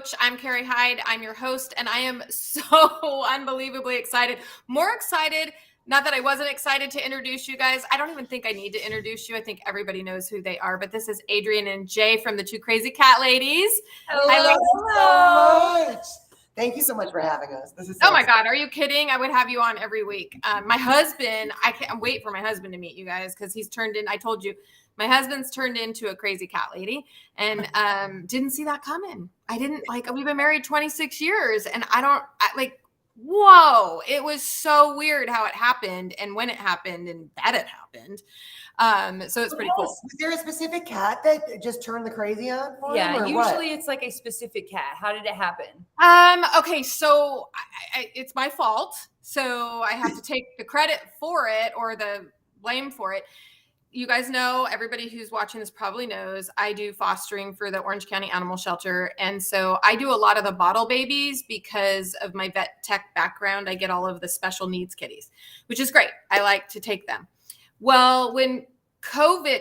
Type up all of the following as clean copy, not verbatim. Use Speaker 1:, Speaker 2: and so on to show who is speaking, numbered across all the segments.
Speaker 1: Coach. I'm Carrie Hyde. I'm your host, and I am so unbelievably excited. More excited, not that I wasn't excited to introduce you guys. I don't even think I need to introduce you. I think everybody knows who they are, but this is Adrian and Jay from the Two Crazy Cat Ladies.
Speaker 2: Hello. So much. Thank you so much for having us. This is so
Speaker 1: oh my God, are you kidding? I would have you on every week. My husband, I can't wait for my husband to meet you guys because he's turned in, I told you, my husband's turned into a crazy cat lady and didn't see that coming. I didn't we've been married 26 years and whoa, it was so weird how it happened and when it happened and that it happened. So it's pretty cool.
Speaker 2: Was there a specific cat that just turned the crazy on for him, or
Speaker 3: usually
Speaker 2: what?
Speaker 3: it's like a specific cat. How did it happen?
Speaker 1: Okay, so it's my fault. So I have to take the credit for it or the blame for it. You guys know, everybody who's watching this probably knows, I do fostering for the Orange County Animal Shelter. And so I do a lot of the bottle babies because of my vet tech background. I get all of the special needs kitties, which is great. I like to take them. Well,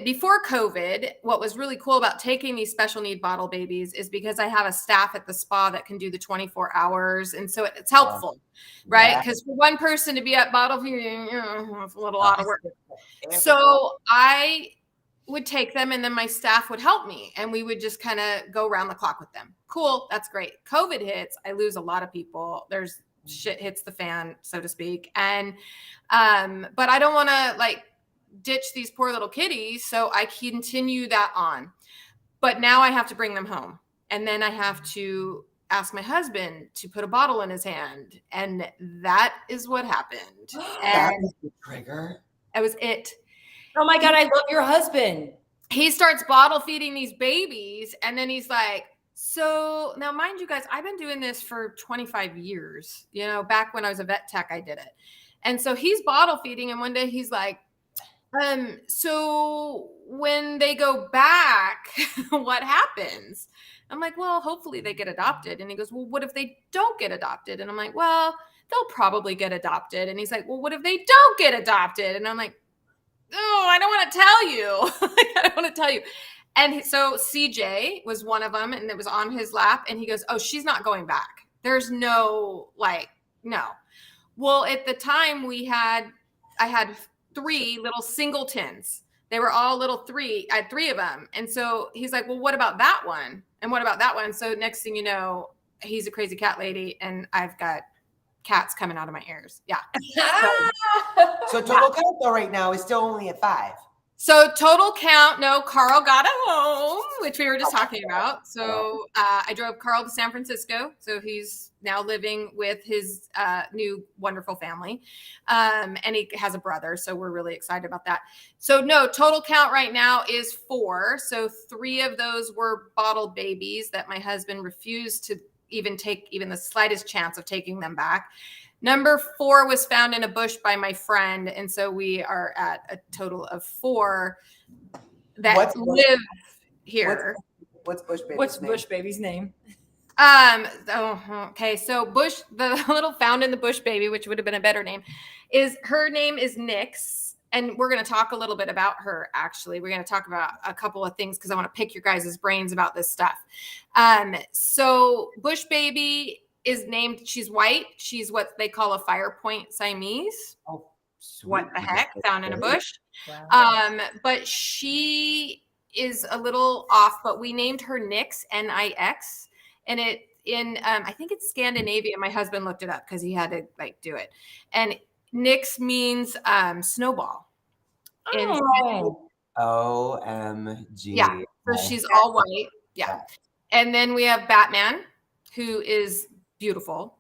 Speaker 1: before COVID, what was really cool about taking these special need bottle babies is because I have a staff at the spa that can do the 24 hours. And so it's helpful, right? Because for one person to be at bottle feeding, it's a little lot of work. So I would take them and then my staff would help me and we would just kind of go around the clock with them. Cool. That's great. COVID hits. I lose a lot of people. There's shit hits the fan, so to speak. And, but I don't want to ditch these poor little kitties. So I continue that on, but now I have to bring them home. And then I have to ask my husband to put a bottle in his hand. And that is what happened.
Speaker 2: That was the trigger.
Speaker 1: That was it.
Speaker 3: Oh my God, I love your husband.
Speaker 1: He starts bottle feeding these babies. And then he's like, so now mind you guys, I've been doing this for 25 years, back when I was a vet tech, I did it. And so he's bottle feeding. And one day he's like, so when they go back, what happens? I'm like, well, hopefully they get adopted. And he goes, well, what if they don't get adopted? And I'm like, well, they'll probably get adopted. And he's like, well, what if they don't get adopted? And I'm like, oh, I don't want to tell you. I don't want to tell you. And so CJ was one of them and it was on his lap. And he goes, oh, she's not going back. There's no, no. Well, at the time I had 3 little singletons. They were all little I had 3 of them. And so he's like, well, what about that one? And what about that one? So next thing you know, he's a crazy cat lady and I've got cats coming out of my ears. Yeah.
Speaker 2: So total count though right now is still only at 5.
Speaker 1: So total count, no, Carl got a home, which we were just talking about. So I drove Carl to San Francisco. So he's now living with his new wonderful family. And he has a brother. So we're really excited about that. So no, total count right now is 4. So 3 of those were bottle babies that my husband refused to even take even the slightest chance of taking them back. Number 4 was found in a bush by my friend. And so we are at a total of 4 that live here.
Speaker 2: What's Bush Baby's
Speaker 3: What's
Speaker 2: name?
Speaker 3: Bush Baby's name?
Speaker 1: Okay. So Bush, the little found in the bush baby, which would have been a better name, her name is Nix. And we're going to talk a little bit about her, actually. We're going to talk about a couple of things because I want to pick your guys' brains about this stuff. So Bush Baby is named, she's white. She's what they call a fire point Siamese.
Speaker 2: Oh, sweet.
Speaker 1: What the heck? Found in a bush.
Speaker 3: Wow.
Speaker 1: But she is a little off, but we named her Nix, Nix. And I think it's Scandinavia. My husband looked it up because he had to do it. And Nix means snowball.
Speaker 2: OMG.
Speaker 1: Yeah. So she's all white. Yeah. And then we have Batman, who is beautiful.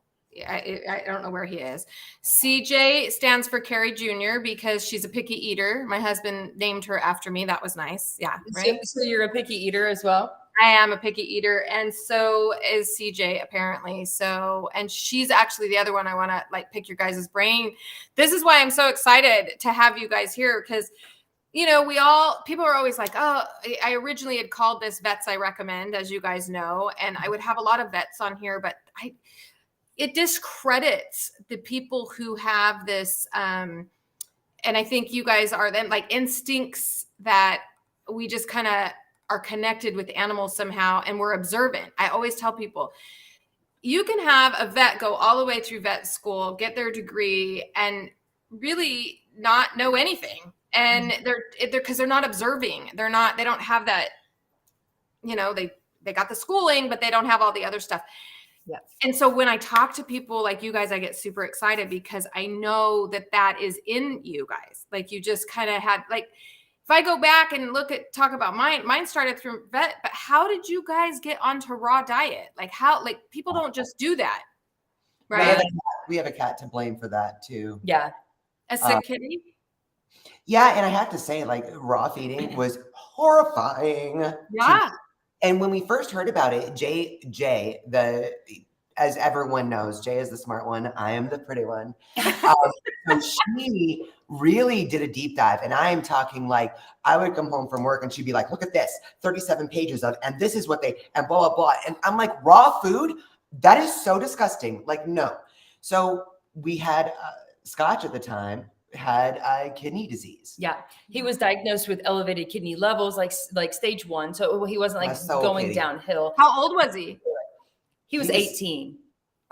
Speaker 1: I don't know where he is. CJ stands for Carrie Jr. because she's a picky eater. My husband named her after me. That was nice. Yeah. Right.
Speaker 3: So you're a picky eater as well?
Speaker 1: I am a picky eater. And so is CJ apparently. So, and she's actually the other one I want to pick your guys' brain. This is why I'm so excited to have you guys here. Because people are always like, oh, I originally had called this Vets I Recommend, as you guys know, and I would have a lot of vets on here, but it discredits the people who have this, and I think you guys are them, instincts that we just kind of are connected with animals somehow and we're observant. I always tell people, you can have a vet go all the way through vet school, get their degree, and really not know anything. And they're because they're not observing. They don't have that, they got the schooling, but they don't have all the other stuff.
Speaker 3: Yes.
Speaker 1: And so when I talk to people like you guys, I get super excited because I know that is in you guys. Like you just kind of had, like, if I go back and talk about mine started through vet, but how did you guys get onto raw diet? Like people don't just do that. Right.
Speaker 2: We have a cat to blame for that too.
Speaker 3: Yeah.
Speaker 1: A sick kitty.
Speaker 2: Yeah. And I have to say, like, raw feeding was horrifying.
Speaker 1: Yeah.
Speaker 2: And when we first heard about it, Jay, as everyone knows, Jay is the smart one. I am the pretty one. So she really did a deep dive. And I am talking like, I would come home from work and she'd be like, look at this, 37 pages of, and this is what and blah, blah, blah. And I'm like, raw food? That is so disgusting. Like, no. So we had Scotch at the time, had kidney disease.
Speaker 3: Yeah. He was diagnosed with elevated kidney levels, like stage 1. So he wasn't like going downhill.
Speaker 1: How old was he?
Speaker 3: He was 18.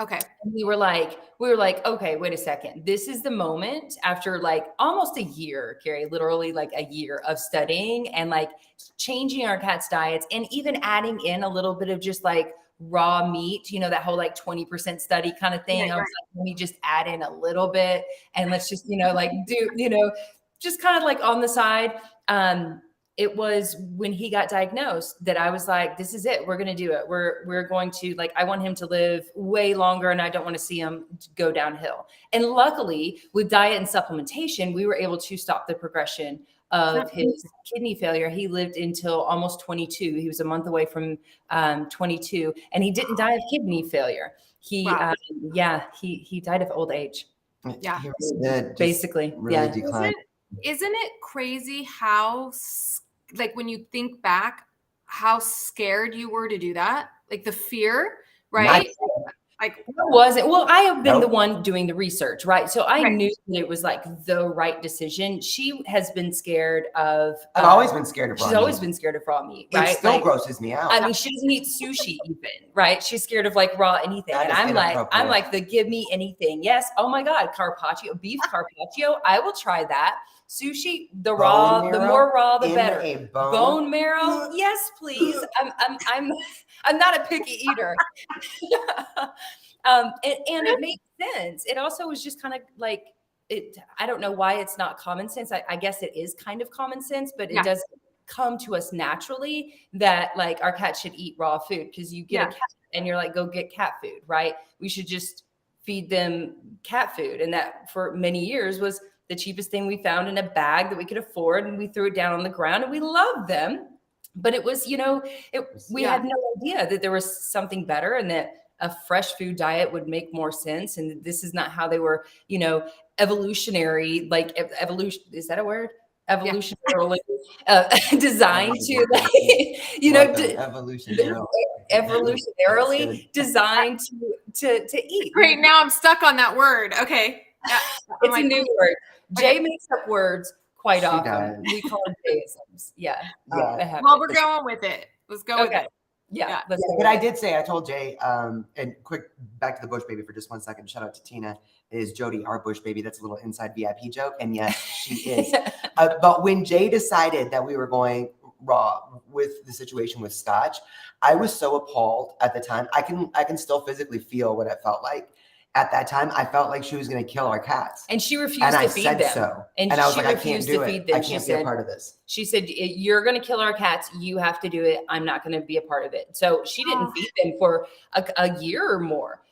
Speaker 1: Okay.
Speaker 3: And we were like, okay, wait a second. This is the moment after like almost a year, Carrie, literally like a year of studying and like changing our cats' diets and even adding in a little bit of just like raw meat, that whole like 20% study kind of thing.
Speaker 1: Yeah,
Speaker 3: I was like, let me just add in a little bit and let's just, like do, just kind of like on the side. It was when he got diagnosed that I was like, this is it. We're going to do it. We're going to, like, I want him to live way longer and I don't want to see him go downhill. And luckily with diet and supplementation, we were able to stop the progression of his kidney failure. He lived until almost 22. He was a month away from 22 and he didn't die of kidney failure. He died of old age.
Speaker 1: Yeah.
Speaker 2: He really did.
Speaker 3: Basically.
Speaker 2: Really declined.
Speaker 1: Isn't it crazy how, like, when you think back, how scared you were to do that? Like the fear, right? Like,
Speaker 3: what was it? Well, I have been the one doing the research, right? So I knew that it was like the right decision. She has been scared of.
Speaker 2: I've always been scared of raw meat.
Speaker 3: She's always been scared of raw meat, right?
Speaker 2: It still grosses me out.
Speaker 3: I mean, she doesn't eat sushi even, right? She's scared of like raw anything.
Speaker 2: That
Speaker 3: and I'm like the give me anything. Yes. Oh my God. Carpaccio, beef carpaccio. I will try that. Sushi, the more raw, the better. Bone marrow. Yes, please. I'm not a picky eater. And it makes sense. It also was just kind of like I don't know why it's not common sense. I guess it is kind of common sense, but it does come to us naturally that like our cat should eat raw food because you get a cat and you're like, go get cat food, right? We should just feed them cat food. And that for many years was the cheapest thing we found in a bag that we could afford. And we threw it down on the ground and we loved them. But it was, we had no idea that there was something better and that a fresh food diet would make more sense. And this is not how they were, evolutionary, like evolution. Is that a word? Evolutionarily designed to, evolutionarily designed to eat.
Speaker 1: Great. Now I'm stuck on that word. Okay. Yeah.
Speaker 3: It's a new word. Jay makes up words quite often. We call them Jayisms. Yeah.
Speaker 1: Well, we're going with it. Let's go with it.
Speaker 3: Yeah.
Speaker 2: But I did say, I told Jay, and quick, back to the bush baby for just 1 second. Shout out to Tina. Is Jody our bush baby? That's a little inside VIP joke. And yes, she is. But when Jay decided that we were going raw with the situation with Scotch, I was so appalled at the time. I can still physically feel what it felt like. At that time, I felt like she was going to kill our cats.
Speaker 3: And she refused to feed them.
Speaker 2: So. And I was like, I can't do it. I can't be a part of this.
Speaker 3: She said, you're going to kill our cats. You have to do it. I'm not going to be a part of it. So she didn't feed them for a year or more.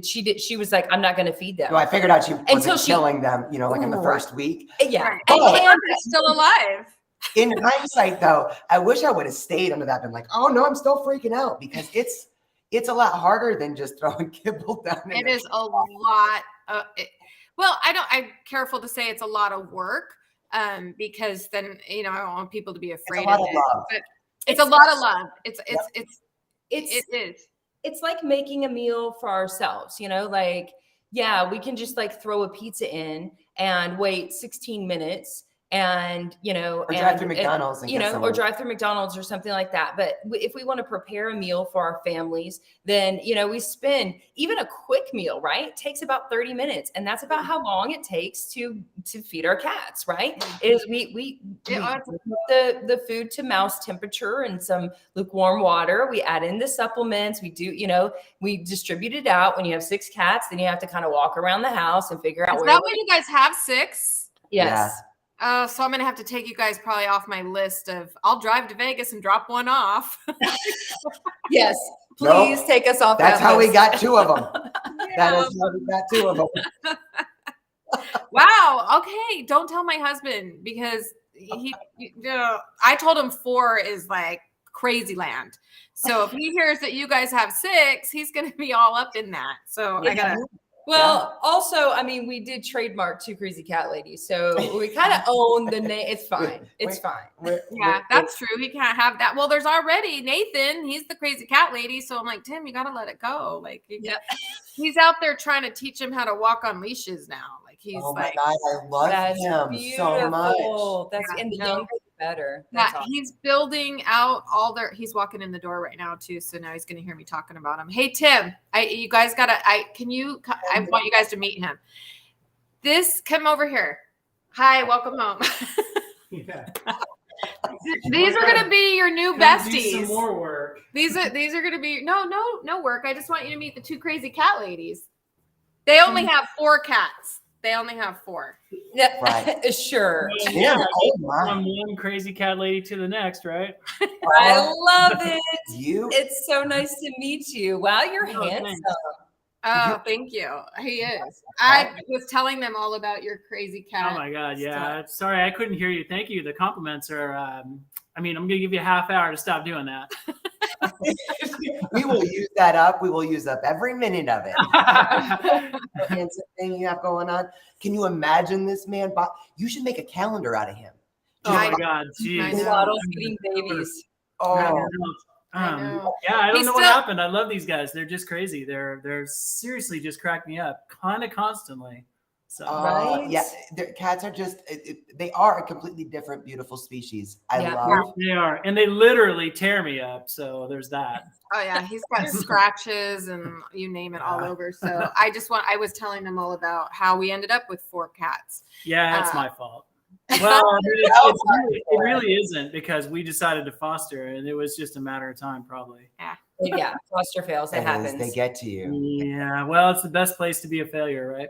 Speaker 3: She was like, I'm not going to feed them.
Speaker 2: Well, I figured out she wasn't killing them, like in the first week.
Speaker 3: Yeah.
Speaker 1: And they're still alive.
Speaker 2: In hindsight, though, I wish I would have stayed under that. Been like, oh no, I'm still freaking out because it's a lot harder than just throwing kibble down.
Speaker 1: It is a lot. I'm careful to say it's a lot of work because then, I don't want people to be afraid of it. But it's a lot of love. It is.
Speaker 3: It's like making a meal for ourselves, we can just like throw a pizza in and wait 16 minutes and
Speaker 2: or drive through McDonald's and
Speaker 3: or drive through McDonald's or something like that. But if we want to prepare a meal for our families, then we spend even a quick meal, right? Takes about 30 minutes, and that's about how long it takes to feed our cats, right? Is we put the food to mouse temperature and some lukewarm water. We add in the supplements. We do, we distribute it out. When you have 6 cats, then you have to kind of walk around the house and figure out.
Speaker 1: Is that what you guys have, 6?
Speaker 3: Yes.
Speaker 1: Yeah. So I'm gonna have to take you guys probably off my list of. I'll drive to Vegas and drop one off.
Speaker 3: Yes, please take us off.
Speaker 2: That's how
Speaker 3: list.
Speaker 2: we got 2 of them. That is how we got 2 of them.
Speaker 1: Wow. Okay. Don't tell my husband because I told him 4 is like crazy land. So if he hears that you guys have 6, he's gonna be all up in that. So I gotta.
Speaker 3: Well, also, I mean, we did trademark 2 Crazy Cat Ladies, so we kind of own the name. It's fine. It's fine.
Speaker 1: That's true. He can't have that. Well, there's already Nathan. He's the Crazy Cat Lady. So I'm like, Tim, you got to let it go. Like, he's out there trying to teach him how to walk on leashes now. Like, he's
Speaker 2: my God, I love him so much.
Speaker 3: That's and the younger the better.
Speaker 1: He's building out all their. He's walking in the door right now too. So now he's going to hear me talking about him. Hey Tim, you guys gotta. I want you guys to meet him. Come over here. Hi, welcome home.
Speaker 4: Yeah.
Speaker 1: These are going to be your new besties.
Speaker 4: Do some more work.
Speaker 1: These are going to be no work. I just want you to meet the 2 Crazy Cat Ladies. They only have 4 cats. They only have 4.
Speaker 3: Yeah,
Speaker 2: right.
Speaker 3: Sure.
Speaker 2: Yeah.
Speaker 4: From one crazy cat lady to the next, right?
Speaker 3: I love it.
Speaker 2: It's
Speaker 3: so nice to meet you. Wow, you're handsome.
Speaker 4: Thanks.
Speaker 1: Oh, thank you. He is. I was telling them all about your crazy cat.
Speaker 4: Oh my God, yeah. Sorry, I couldn't hear you. Thank you. The compliments are. I'm going to give you a half hour to stop doing that.
Speaker 2: We will use that up. We will use up every minute of it. The handsome thing you have going on. Can you imagine this man? You should make a calendar out of him.
Speaker 4: Oh my God, jeez.
Speaker 3: Bottle feeding babies.
Speaker 2: Oh,
Speaker 4: yeah, I don't know what happened. I love these guys. They're just crazy. They're seriously just crack me up kind of constantly. So
Speaker 3: right?
Speaker 2: Yeah, cats are just they are a completely different, beautiful species. I love.
Speaker 4: They are, and they literally tear me up. So there's that.
Speaker 1: Oh yeah, he's got scratches and you name it all over. So I was telling them all about how we ended up with 4 cats.
Speaker 4: Yeah, it's my fault. Well, it really isn't because we decided to foster, and it was just a matter of time, probably.
Speaker 3: Yeah, foster fails. It happens.
Speaker 2: They get to you.
Speaker 4: Yeah, well, it's the best place to be a failure, right?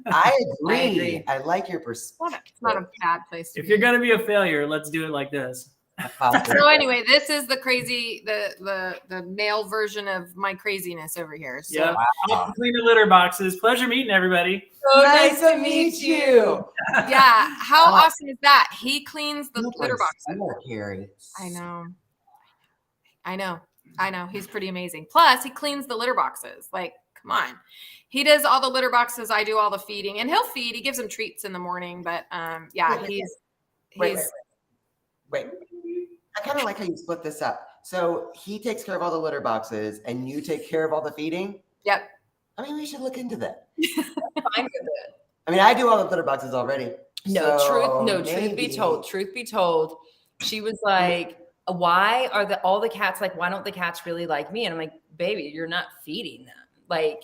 Speaker 2: I agree. I like your perspective.
Speaker 1: It's not a bad place to be.
Speaker 4: If you're going to be a failure, let's do it like this.
Speaker 1: So anyway, this is the crazy, the male version of my craziness over here. So
Speaker 4: yeah, wow. Clean the litter boxes. Pleasure meeting everybody.
Speaker 3: So nice to meet you.
Speaker 1: Yeah, how awesome is that? He cleans the litter boxes.
Speaker 2: Carrie.
Speaker 1: I know. He's pretty amazing. Plus, he cleans the litter boxes. Like, come on. He does all the litter boxes. I do all the feeding, and he'll feed. He gives them treats in the morning, but
Speaker 2: Wait. I kind of like how you split this up. So he takes care of all the litter boxes, and you take care of all the feeding.
Speaker 1: Yep.
Speaker 2: I mean, we should look into that.
Speaker 3: Fine with it.
Speaker 2: I mean, I do all the litter boxes already.
Speaker 3: Truth be told, she was like, why are all the cats like, why don't the cats really like me? And I'm like, baby, you're not feeding them. Like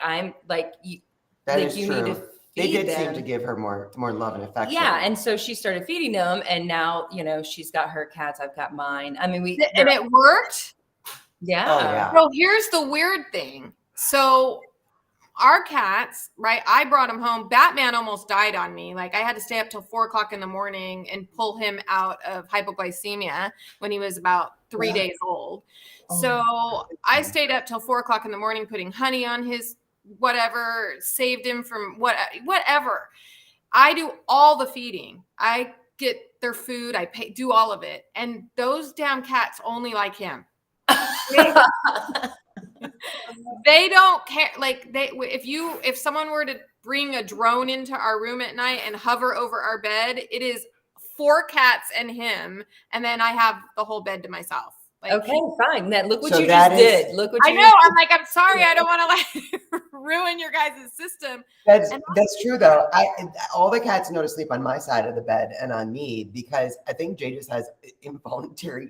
Speaker 3: I'm like, you
Speaker 2: need to
Speaker 3: feed
Speaker 2: they did
Speaker 3: them.
Speaker 2: seem to give her more love and affection.
Speaker 3: Yeah. And so she started feeding them, and now, she's got her cats. I've got mine. I mean,
Speaker 1: and it worked.
Speaker 3: Yeah.
Speaker 2: Oh, yeah.
Speaker 1: So here's the weird thing. So our cats, right? I brought him home. Batman almost died on me. Like I had to stay up till 4:00 in the morning and pull him out of hypoglycemia when he was about 3 days old. So I stayed up till 4:00 in the morning, putting honey on his whatever, saved him from whatever. I do all the feeding. I get their food. I do all of it. And those damn cats only like him. They don't care. Like if someone were to bring a drone into our room at night and hover over our bed, it is 4 cats and him. And then I have the whole bed to myself. Like,
Speaker 3: okay, fine. Look what you just did. Look what
Speaker 1: I know. I'm like, I'm sorry. I don't want to like ruin your guys' system.
Speaker 2: That's true though. All the cats know to sleep on my side of the bed and on me because I think Jay just has involuntary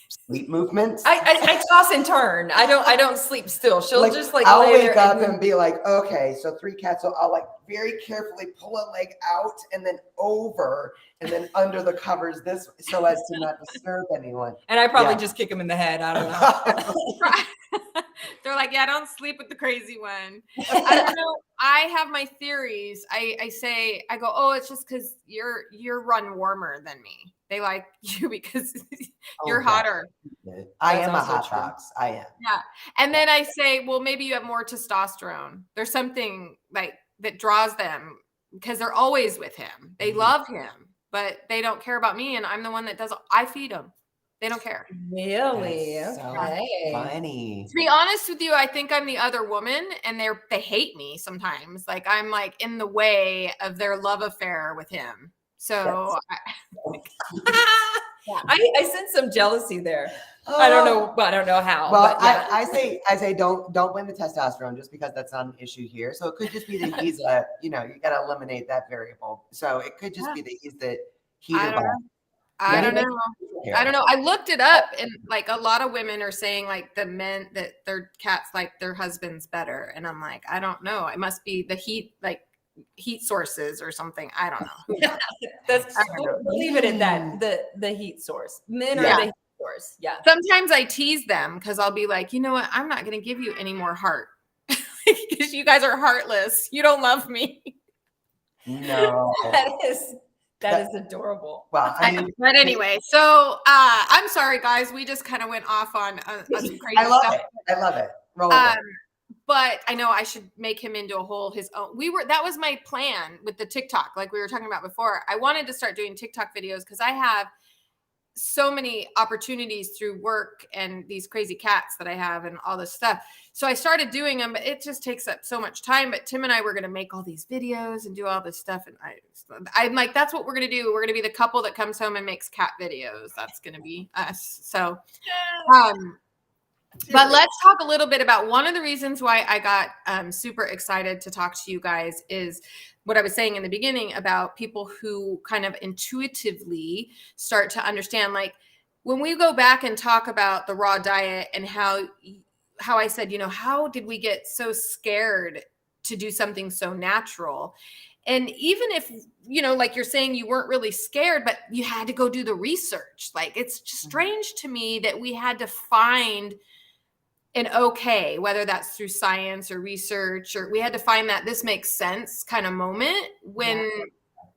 Speaker 2: sleep movements.
Speaker 3: I toss and turn. I don't sleep still. She'll just like
Speaker 2: I'll
Speaker 3: lay
Speaker 2: wake
Speaker 3: there
Speaker 2: up and be like, okay, so 3 cats. So I'll like very carefully pull a leg out and then over and then under the covers this so as to not disturb anyone.
Speaker 3: And I probably just kick them in the head. I don't know.
Speaker 1: They're like, yeah, don't sleep with the crazy one. I don't know. I have my theories. I go, oh, it's just because you're run warmer than me. They like you because you're hotter.
Speaker 2: I am a hot box. I am.
Speaker 1: Yeah. And then I say, well, maybe you have more testosterone. There's something like that draws them because they're always with him. They love him, but they don't care about me. And I'm the one that does. I feed them. They don't care.
Speaker 3: Really?
Speaker 2: That's so funny.
Speaker 1: To be honest with you, I think I'm the other woman, and they hate me sometimes. Like I'm like in the way of their love affair with him. So
Speaker 3: I sense some jealousy there. I don't know how.
Speaker 2: Well,
Speaker 3: but yeah.
Speaker 2: I say don't blame the testosterone just because that's not an issue here. So it could just be that he's you got to eliminate that variable. So it could just be that he's the heater.
Speaker 1: I don't know. I don't know. I looked it up, and like a lot of women are saying like the men that their cats like their husbands better, and I'm like, I don't know. It must be the heat, like heat sources or something. I don't know.
Speaker 3: We'll leave it at that. The heat source. Men are the heat source. Yeah.
Speaker 1: Sometimes I tease them because I'll be like, you know what? I'm not going to give you any more heart because you guys are heartless. You don't love me.
Speaker 2: No.
Speaker 3: That is adorable.
Speaker 2: Well,
Speaker 1: but anyway, so I'm sorry, guys. We just kind of went off on some crazy stuff.
Speaker 2: I love it. Roll with it.
Speaker 1: But I know I should make him into a whole his own. That was my plan with the TikTok, like we were talking about before. I wanted to start doing TikTok videos because I have so many opportunities through work and these crazy cats that I have and all this stuff. So I started doing them, but it just takes up so much time. But Tim and I were going to make all these videos and do all this stuff. And I'm like, that's what we're going to do. We're going to be the couple that comes home and makes cat videos. That's going to be us. So, but let's talk a little bit about one of the reasons why I got super excited to talk to you guys is what I was saying in the beginning about people who kind of intuitively start to understand, like when we go back and talk about the raw diet and how I said, how did we get so scared to do something so natural? And even if, like you're saying, you weren't really scared, but you had to go do the research. Like it's just strange to me that we had to find an okay, whether that's through science or research, or we had to find that this makes sense kind of moment when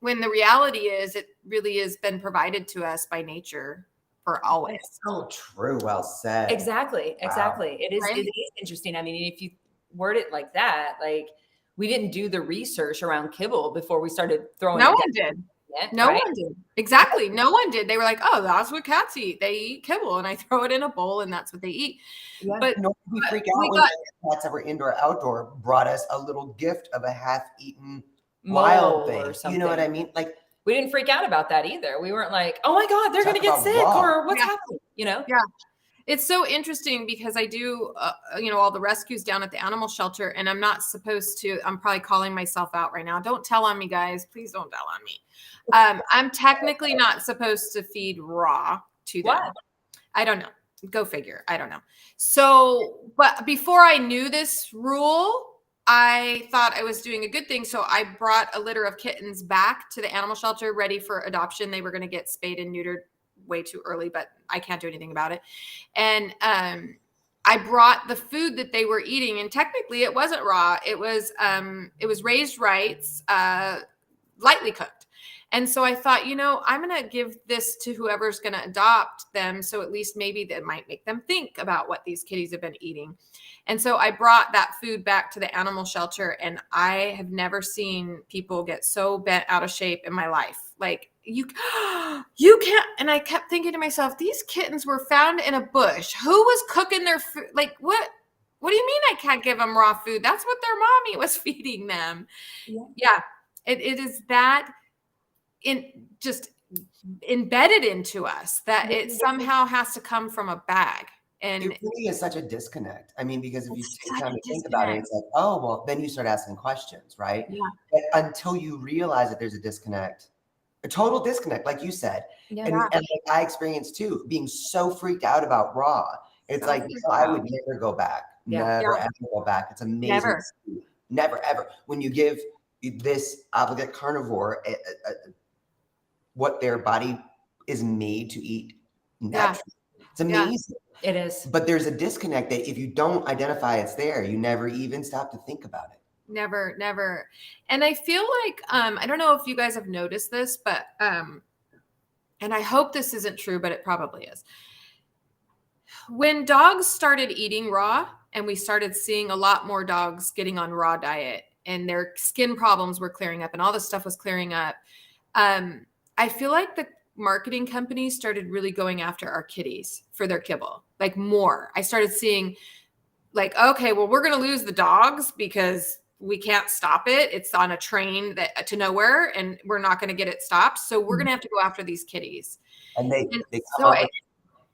Speaker 1: the reality is it really has been provided to us by nature for always.
Speaker 2: That's so true. Well said.
Speaker 3: Exactly.
Speaker 2: Wow.
Speaker 3: It is interesting. I mean, if you word it like that, like we didn't do the research around kibble before we started throwing
Speaker 1: No one did. No one did. Exactly. No one did. They were like, oh, that's what cats eat. They eat kibble and I throw it in a bowl and that's what they eat.
Speaker 2: Yeah. But we freak out when cats that were indoor outdoor brought us a little gift of a half-eaten wild thing. You know what I mean? Like
Speaker 3: we didn't freak out about that either. We weren't like, oh my God, they're going to get sick or what's happening,
Speaker 1: Yeah. It's so interesting because I do, all the rescues down at the animal shelter, and I'm not supposed to. I'm probably calling myself out right now. Don't tell on me, guys. Please don't tell on me. I'm technically not supposed to feed raw to them.
Speaker 3: What?
Speaker 1: I don't know. Go figure. I don't know. So, but before I knew this rule, I thought I was doing a good thing. So I brought a litter of kittens back to the animal shelter ready for adoption. They were going to get spayed and neutered way too early, but I can't do anything about it. And I brought the food that they were eating, and technically it wasn't raw. It was raised rights, lightly cooked. And so I thought, I'm going to give this to whoever's going to adopt them. So at least maybe that might make them think about what these kitties have been eating. And so I brought that food back to the animal shelter, and I have never seen people get so bent out of shape in my life. Like you can't. And I kept thinking to myself, these kittens were found in a bush. Who was cooking their food? Like what do you mean I can't give them raw food? That's what their mommy was feeding them. Yeah. It is that just embedded into us that it somehow has to come from a bag. And
Speaker 2: it really is such a disconnect. I mean, because if you take time to think about it, it's like, oh, well, then you start asking questions, right?
Speaker 1: Yeah.
Speaker 2: But until you realize that there's a disconnect, a total disconnect, like you said.
Speaker 3: Yeah.
Speaker 2: And like I experienced too, being so freaked out about raw. It's like, I would never go back. Never, ever go back. It's amazing. Never, ever. When you give this obligate carnivore what their body is made to eat naturally. It's amazing.
Speaker 3: It is.
Speaker 2: But there's a disconnect that if you don't identify it's there, you never even stop to think about it.
Speaker 1: Never. And I feel like, I don't know if you guys have noticed this, but, and I hope this isn't true, but it probably is. When dogs started eating raw and we started seeing a lot more dogs getting on raw diet and their skin problems were clearing up and all this stuff was clearing up, I feel like the marketing companies started really going after our kitties for their kibble, like more. I started seeing like, okay, well, we're going to lose the dogs because we can't stop it. It's on a train that to nowhere and we're not going to get it stopped. So we're going to have to go after these kitties.
Speaker 2: And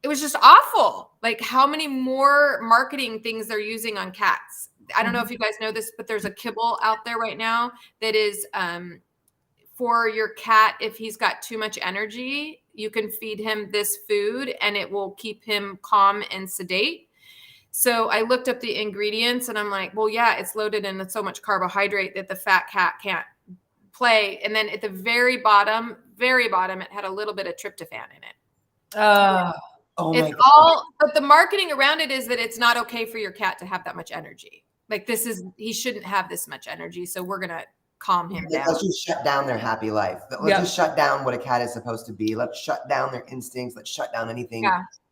Speaker 1: it was just awful. Like how many more marketing things they're using on cats. I don't know if you guys know this, but there's a kibble out there right now that is, for your cat, if he's got too much energy, you can feed him this food and it will keep him calm and sedate. So I looked up the ingredients and I'm like, well, yeah, it's loaded in so much carbohydrate that the fat cat can't play. And then at the very bottom, it had a little bit of tryptophan in it.
Speaker 2: Oh
Speaker 1: it's all, but the marketing around it is that it's not okay for your cat to have that much energy. Like he shouldn't have this much energy. So we're going to calm him down.
Speaker 2: Let's just shut down their happy life. Let's just shut down what a cat is supposed to be. Let's shut down their instincts. Let's shut down anything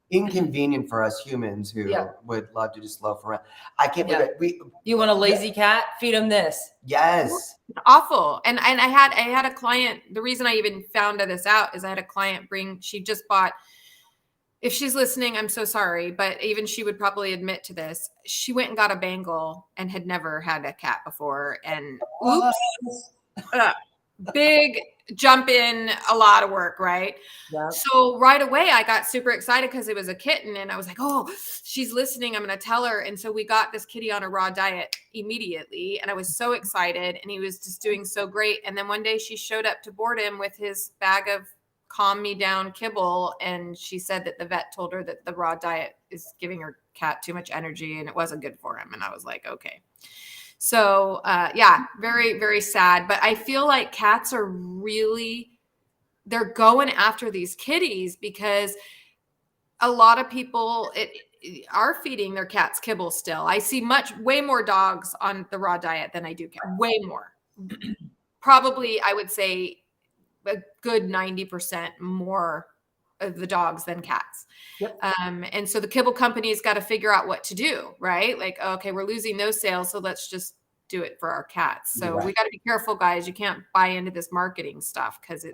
Speaker 2: inconvenient for us humans who would love to just loaf around. I can't believe it.
Speaker 3: You want a lazy cat? Feed him this.
Speaker 2: Yes.
Speaker 1: Awful. And I had a client, the reason I even found this out is I had a client she just bought, if she's listening, I'm so sorry, but even she would probably admit to this. She went and got a Bengal and had never had a cat before. And big jump in, a lot of work, right? Yep. So right away, I got super excited because it was a kitten. And I was like, oh, she's listening. I'm going to tell her. And so we got this kitty on a raw diet immediately. And I was so excited. And he was just doing so great. And then one day she showed up to board him with his bag of calm me down kibble. And she said that the vet told her that the raw diet is giving her cat too much energy and it wasn't good for him. And I was like, okay. So, very, very sad. But I feel like cats are they're going after these kitties because a lot of people are feeding their cats kibble still. I see way more dogs on the raw diet than I do cats. Way more. Probably, I would say a good 90% more of the dogs than cats. Yep. And so the kibble company's got to figure out what to do, right? Like, okay, we're losing those sales, so let's just do it for our cats. So we got to be careful, guys. You can't buy into this marketing stuff because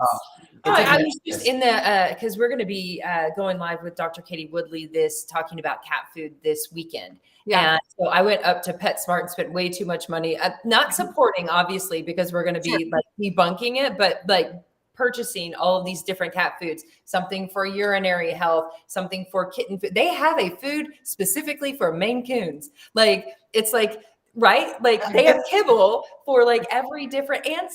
Speaker 3: I was just in the because we're going to be going live with Dr. Katie Woodley talking about cat food this weekend. Yeah. And so I went up to PetSmart and spent way too much money, not supporting obviously because we're going to be like debunking it, but like purchasing all of these different cat foods, something for urinary health, something for kitten food. They have a food specifically for Maine Coons. Like, it's like, right? Like they have kibble for like every different and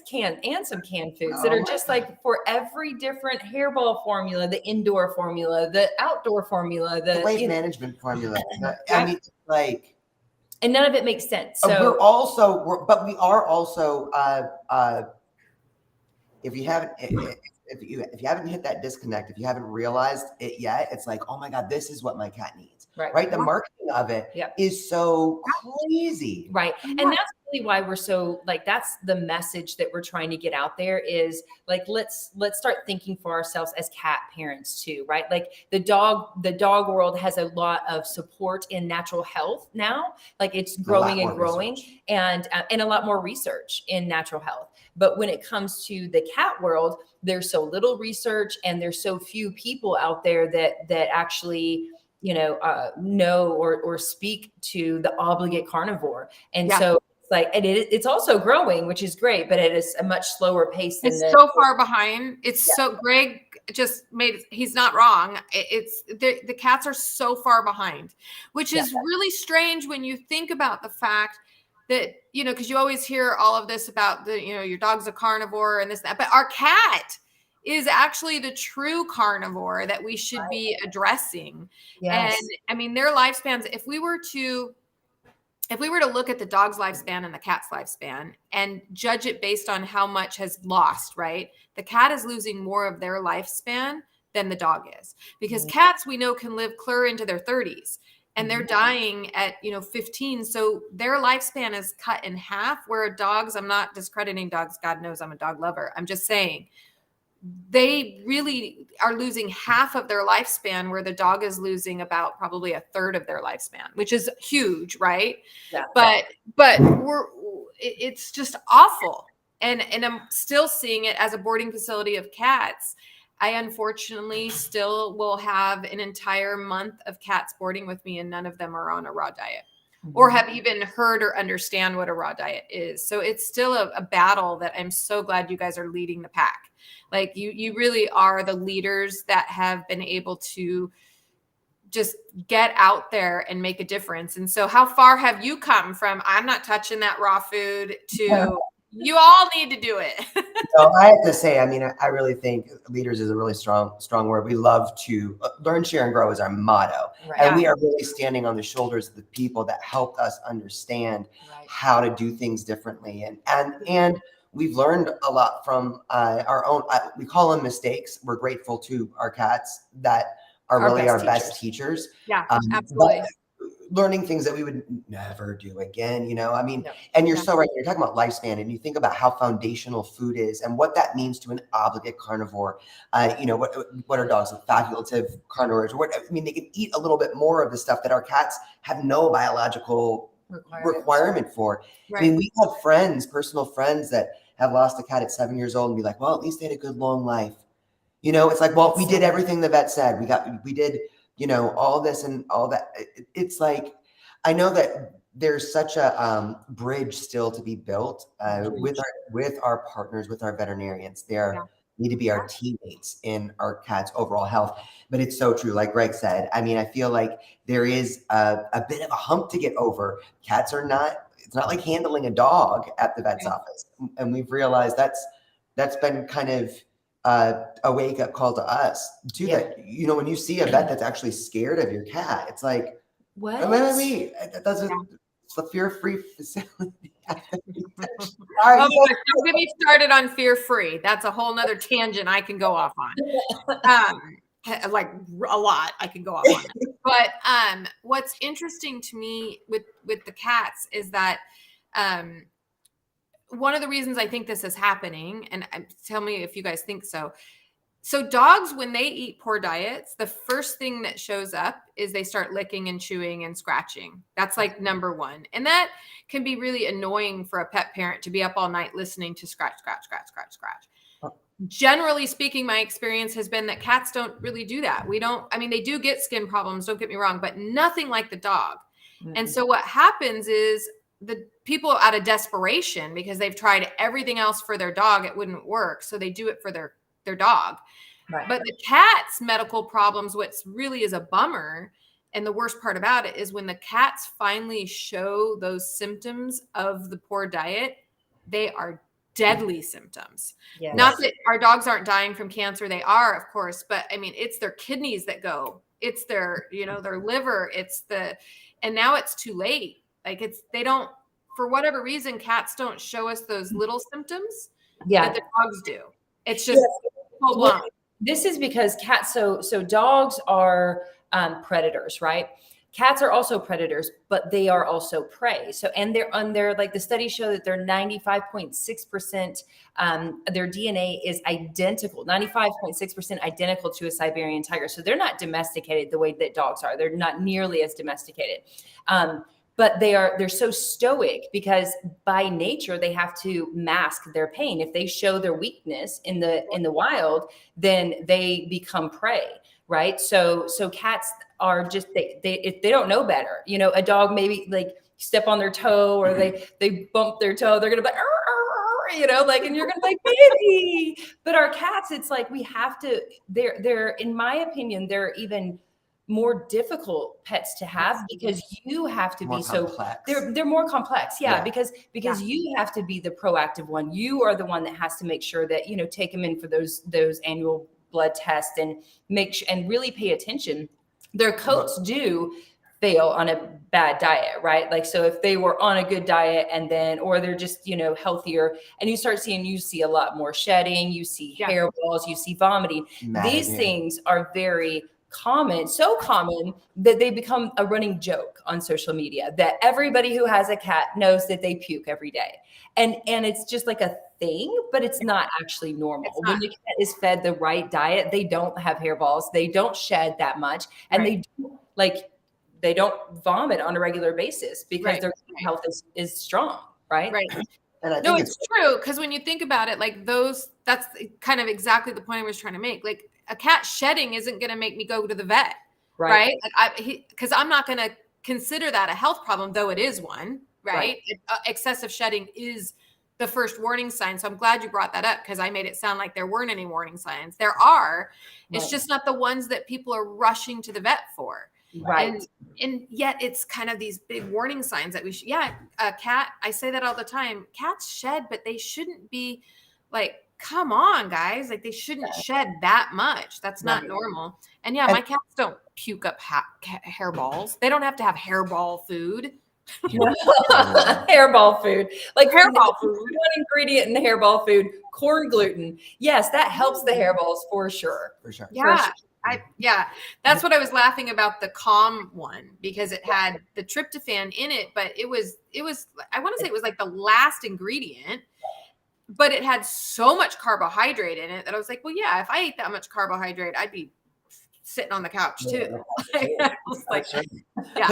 Speaker 3: some canned foods that are just like for every different hairball formula, the indoor formula, the outdoor formula, the
Speaker 2: weight management formula. I mean, like,
Speaker 3: and none of it makes sense. So
Speaker 2: we are also if you haven't hit that disconnect, if you haven't realized it yet, it's like, oh my God, this is what my cat needs. Right. The marketing of it is so crazy.
Speaker 3: Right. And that's really why we're so like, that's the message that we're trying to get out there is like, let's start thinking for ourselves as cat parents too, right? Like the dog world has a lot of support in natural health now. Like it's growing and growing and a lot more research in natural health. But when it comes to the cat world, there's so little research and there's so few people out there that actually, know or speak to the obligate carnivore. And so it's like, and it's also growing, which is great, but it is a much slower pace.
Speaker 1: It's so far behind. It's so Greg he's not wrong. It's the cats are so far behind, which is really strange when you think about the fact that, because you always hear all of this about your dog's a carnivore and this, that, but our cat is actually the true carnivore that we should be addressing.
Speaker 3: Yes.
Speaker 1: And I mean, their lifespans, if we were to look at the dog's lifespan and the cat's lifespan and judge it based on how much has lost, right? The cat is losing more of their lifespan than the dog is, because cats, we know, can live clear into their 30s and they're dying at, 15. So their lifespan is cut in half, where dogs, I'm not discrediting dogs. God knows I'm a dog lover. I'm just saying they really are losing half of their lifespan, where the dog is losing about probably a third of their lifespan, which is huge, right?
Speaker 3: Yeah.
Speaker 1: But it's just awful. And I'm still seeing it as a boarding facility of cats. I unfortunately still will have an entire month of cats boarding with me, and none of them are on a raw diet or have even heard or understand what a raw diet is. So it's still a battle that I'm so glad you guys are leading the pack. Like you really are the leaders that have been able to just get out there and make a difference. And so how far have you come from, I'm not touching that raw food, to you all need to do it?
Speaker 2: So I have to say, I mean, I really think leaders is a really strong word. We love to learn, share, and grow is our motto.
Speaker 3: Right.
Speaker 2: And we are really standing on the shoulders of the people that helped us understand how to do things differently. And we've learned a lot from our own, we call them mistakes. We're grateful to our cats that are really our best teachers.
Speaker 1: Yeah, absolutely.
Speaker 2: Learning things that we would never do again, I mean, and you're so right. You're talking about lifespan, and you think about how foundational food is and what that means to an obligate carnivore. What are dogs, facultative carnivores? They can eat a little bit more of the stuff that our cats have no biological requirement for. Right. I mean, we have personal friends that have lost a cat at 7 years old and be like, well, at least they had a good long life. It's like, well, we did everything the vet said. We did, all this and all that. It's like, I know that there's such a bridge still to be built with our partners, with our veterinarians. Need to be our teammates in our cat's overall health. But it's so true. Like Greg said, I mean, I feel like there is a bit of a hump to get over. Cats are it's not like handling a dog at the vet's office. And we've realized that's been kind of a wake-up call to us too. That when you see a vet that's actually scared of your cat, it's like,
Speaker 3: what?
Speaker 2: That doesn't. It's a fear-free facility.
Speaker 1: Don't get me started on fear-free. That's a whole nother tangent I can go off on. Like a lot I can go off on that. But what's interesting to me with the cats is that one of the reasons I think this is happening, and tell me if you guys think so. So dogs, when they eat poor diets, the first thing that shows up is they start licking and chewing and scratching. That's like number one. And that can be really annoying for a pet parent to be up all night listening to scratch, scratch, scratch, scratch, scratch. Generally speaking, my experience has been that cats don't really do that. They do get skin problems, don't get me wrong, but nothing like the dog. Mm-hmm. And so what happens is the people, out of desperation, because they've tried everything else for their dog, it wouldn't work. So they do it for their dog. Right. But the cat's medical problems, what's really is a bummer, and the worst part about it is when the cats finally show those symptoms of the poor diet, they are deadly symptoms. Yes. Not that our dogs aren't dying from cancer. They are, of course, but I mean, it's their kidneys that go, it's their, their liver, and now it's too late. Like they don't, for whatever reason, cats don't show us those little symptoms that the dogs do. It's just full blown.
Speaker 3: This is because cats, so dogs are predators, right? Cats are also predators, but they are also prey. So, and they're like, the studies show that they're 95.6%, their DNA is identical, 95.6% identical to a Siberian tiger. So they're not domesticated the way that dogs are. They're not nearly as domesticated. But they're so stoic because by nature they have to mask their pain. If they show their weakness in the wild, then they become prey, right? So cats are just if they don't know better. A dog maybe like step on their toe or they bump their toe, they're gonna be like, you know, like, and you're gonna be like, baby. But our cats, it's like we have to, they're in my opinion, they're even more difficult pets to have because you have to be so they're more complex. Yeah. Because you have to be the proactive one. You are the one that has to make sure that, you know, take them in for those annual blood tests and and really pay attention. Their coats do fail on a bad diet, right? Like, so if they were on a good diet and then, or they're just, you know, healthier, and you see a lot more shedding, you see hairballs, you see vomiting. These things are very common, so common that they become a running joke on social media, that everybody who has a cat knows that they puke every day. And it's just like a thing, but it's not actually normal. When your cat is fed the right diet, they don't have hairballs, they don't shed that much, and they don't vomit on a regular basis because their health is strong, right?
Speaker 1: Right.
Speaker 2: And I
Speaker 1: no,
Speaker 2: think
Speaker 1: it's true, because when you think about it, like that's kind of exactly the point I was trying to make. Like, a cat shedding isn't going to make me go to the vet, right? Like, because I'm not going to consider that a health problem, though it is one, right? Excessive shedding is the first warning sign. So I'm glad you brought that up, because I made it sound like there weren't any warning signs. There are. It's just not the ones that people are rushing to the vet for.
Speaker 3: Right.
Speaker 1: And yet it's kind of these big warning signs that we should, a cat, I say that all the time, cats shed, but they shouldn't be like, come on, guys. Like, they shouldn't shed that much. That's not normal. And my cats don't puke up hairballs. They don't have to have hairball food.
Speaker 3: Hairball food, like
Speaker 1: hairball food.
Speaker 3: One ingredient in the hairball food, corn gluten. Yes, that helps the hairballs for sure.
Speaker 1: Yeah. That's what I was laughing about, the Calm one, because it had the tryptophan in it, but it was I want to say it was like the last ingredient, but it had so much carbohydrate in it that I was like, well, yeah, if I ate that much carbohydrate, I'd be sitting on the couch too.
Speaker 2: But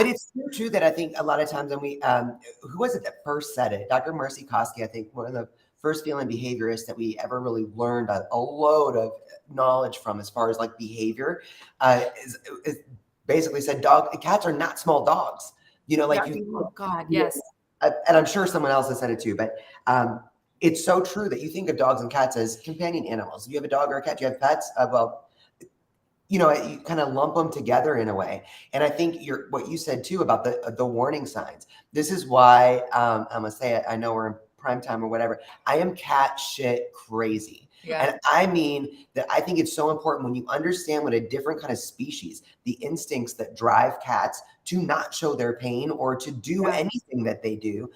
Speaker 2: it's so true that I think a lot of times when we who was it that first said it? Dr. Mercy Koski, I think, one of the first feline behaviorists that we ever really learned a load of knowledge from as far as like behavior, is basically said cats are not small dogs. You know, like
Speaker 1: yes.
Speaker 2: And I'm sure someone else has said it too, but it's so true that you think of dogs and cats as companion animals. You have a dog or a cat, you have pets, you know, you kind of lump them together in a way. And I think what you said too about the warning signs. This is why I'm gonna say it. I know we're in prime time or whatever. I am cat shit crazy. And I mean that I think it's so important when you understand what a different kind of species, the instincts that drive cats to not show their pain or to do anything that they do.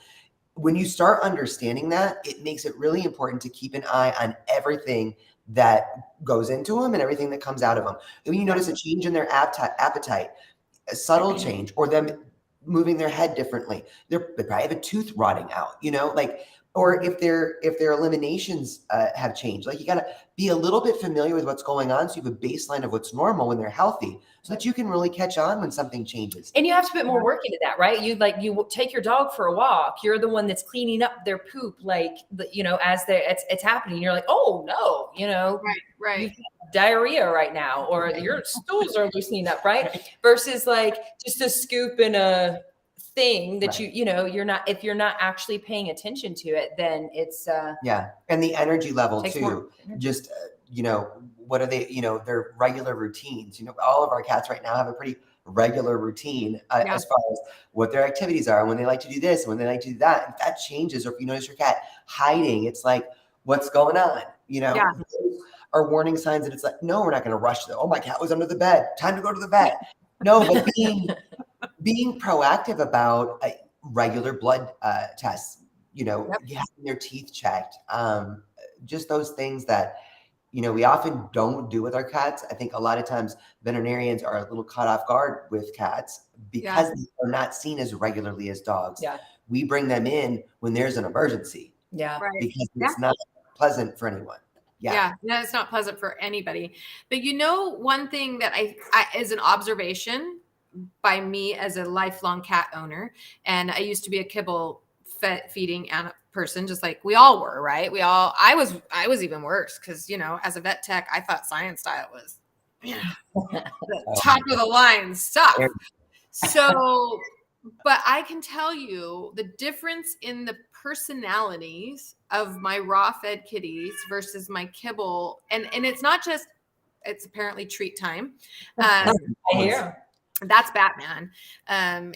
Speaker 2: When you start understanding that, it makes it really important to keep an eye on everything that goes into them and everything that comes out of them. When you notice a change in their appetite, a subtle change, or them moving their head differently, they probably have a tooth rotting out, you know, like, or if their eliminations have changed, like, you got to be a little bit familiar with what's going on, so you have a baseline of what's normal when they're healthy, so that you can really catch on when something changes.
Speaker 3: And you have to put more work into that, right? You take your dog for a walk. You're the one that's cleaning up their poop, like, you know, as it's happening. You're like, oh no, you know,
Speaker 1: right.
Speaker 3: You've got diarrhea right now, or your stools are loosening up, right? Versus like just a scoop in a thing that you know, if you're not actually paying attention to it, then it's
Speaker 2: and the energy level too, just you know, what are they, you know, their regular routines, you know, all of our cats right now have a pretty regular routine as far as what their activities are, and when they like to do this, and when they like to do that. If that changes, or if you notice your cat hiding, it's like, what's going on, you know? Those are warning signs that it's like, no, we're not going to rush to, oh, my cat was under the bed, time to go to the vet. No, but being proactive about regular blood tests, you know, having their teeth checked, just those things that, you know, we often don't do with our cats. I think a lot of times veterinarians are a little caught off guard with cats because they're not seen as regularly as dogs. We bring them in when there's an emergency. Because it's not pleasant for anyone.
Speaker 1: No, it's not pleasant for anybody. But you know, one thing that I is an observation by me as a lifelong cat owner, and I used to be a kibble feeding person, just like we all were, right? I was even worse, because, you know, as a vet tech, I thought science diet was, you know, the top of the line stuff. So But I can tell you the difference in the personalities of my raw fed kitties versus my kibble. And it's not just, it's apparently treat time.
Speaker 3: I hear.
Speaker 1: That's Batman.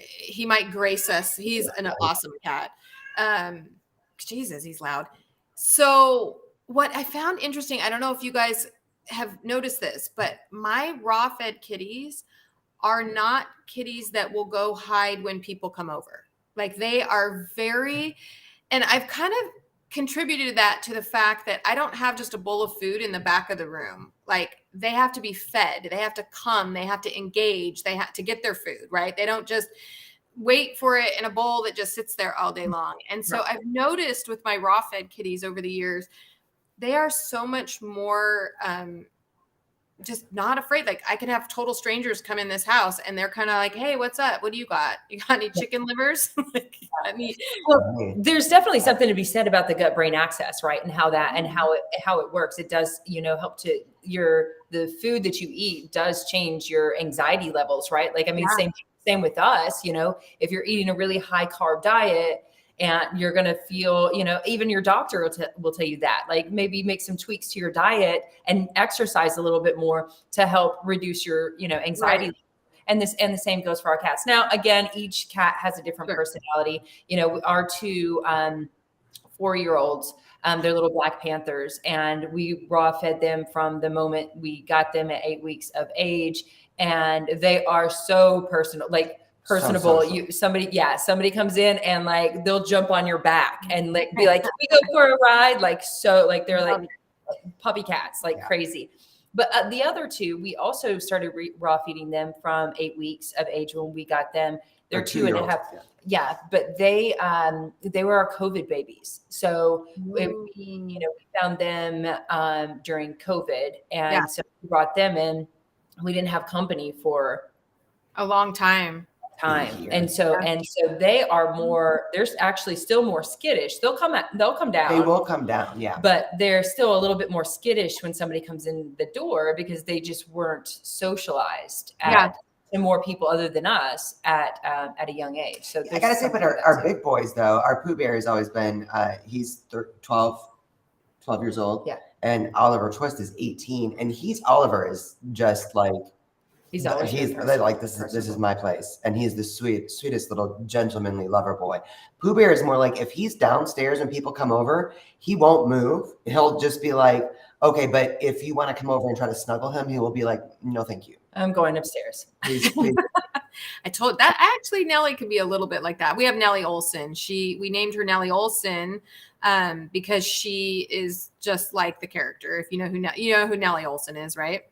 Speaker 1: He might grace us. He's an awesome cat. Jesus, he's loud. So what I found interesting, I don't know if you guys have noticed this, but my raw fed kitties are not kitties that will go hide when people come over. Like they are very, and I've kind of contributed that to the fact that I don't have just a bowl of food in the back of the room. Like they have to be fed, they have to come, they have to engage, they have to get their food, right? They don't just wait for it in a bowl that just sits there all day long. And so I've noticed with my raw fed kitties over the years, they are so much more just not afraid. Like I can have total strangers come in this house and they're kind of like, hey, what's up? What do you got? You got any chicken livers?
Speaker 3: Well, there's definitely something to be said about the gut brain axis, right? And how that, and how it works. It does, help to the food that you eat does change your anxiety levels, right? Like, I mean, same with us, if you're eating a really high carb diet, and you're going to feel, even your doctor will tell you that, like maybe make some tweaks to your diet and exercise a little bit more to help reduce your, anxiety. Right. And the same goes for our cats. Now, again, each cat has a different personality. Our two 4-year-olds, they're little Black Panthers, and we raw fed them from the moment we got them at 8 weeks of age. And they are so personable. So somebody comes in and like they'll jump on your back and like be like, can we go for a ride? They're like puppy cats, crazy. But the other two, we also started raw feeding them from 8 weeks of age when we got them. They're 2.5. Yeah, but they were our COVID babies. So we found them during COVID, and so we brought them in. We didn't have company for
Speaker 1: a long time.
Speaker 3: And so they are more, they're actually still more skittish. They'll come down.
Speaker 2: They will come down. Yeah.
Speaker 3: But they're still a little bit more skittish when somebody comes in the door because they just weren't socialized to more people other than us at a young age. So
Speaker 2: I gotta say, but our big boys though, our Pooh Bear has always been, he's 12 years old.
Speaker 3: Yeah.
Speaker 2: And Oliver Twist is 18, and Oliver is just like, he's like, this is my place. And he's the sweetest little gentlemanly lover boy. Pooh Bear is more like, if he's downstairs and people come over, he won't move. He'll just be like, okay, but if you want to come over and try to snuggle him, he will be like, no, thank you.
Speaker 3: I'm going upstairs.
Speaker 2: Please.
Speaker 1: I told that actually Nellie could be a little bit like that. We have Nellie Olson. We named her Nellie Olson because she is just like the character. If you know who Nellie Olson is, right?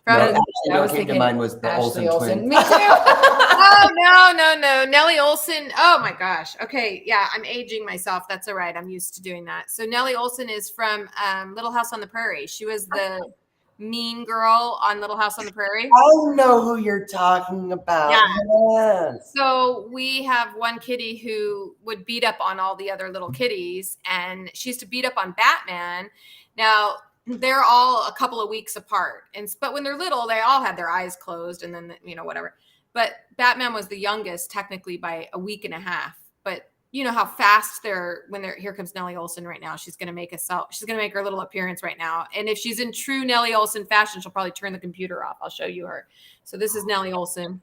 Speaker 2: I was thinking mine was the Olsen twins.
Speaker 3: Me too.
Speaker 1: Oh, no. Nellie Olson. Oh my gosh. Okay. Yeah. I'm aging myself. That's all right. I'm used to doing that. So Nellie Olson is from Little House on the Prairie. She was the mean girl on Little House on the Prairie.
Speaker 2: I know who you're talking about.
Speaker 1: Yeah.
Speaker 2: Yes.
Speaker 1: So we have one kitty who would beat up on all the other little kitties, and she used to beat up on Batman. Now, they're all a couple of weeks apart. But when they're little, they all had their eyes closed and then, whatever. But Batman was the youngest technically by a week and a half. But you know how fast here comes Nellie Olson right now. She's going to make her little appearance right now. And if she's in true Nellie Olson fashion, she'll probably turn the computer off. I'll show you her. So this is Nellie Olson.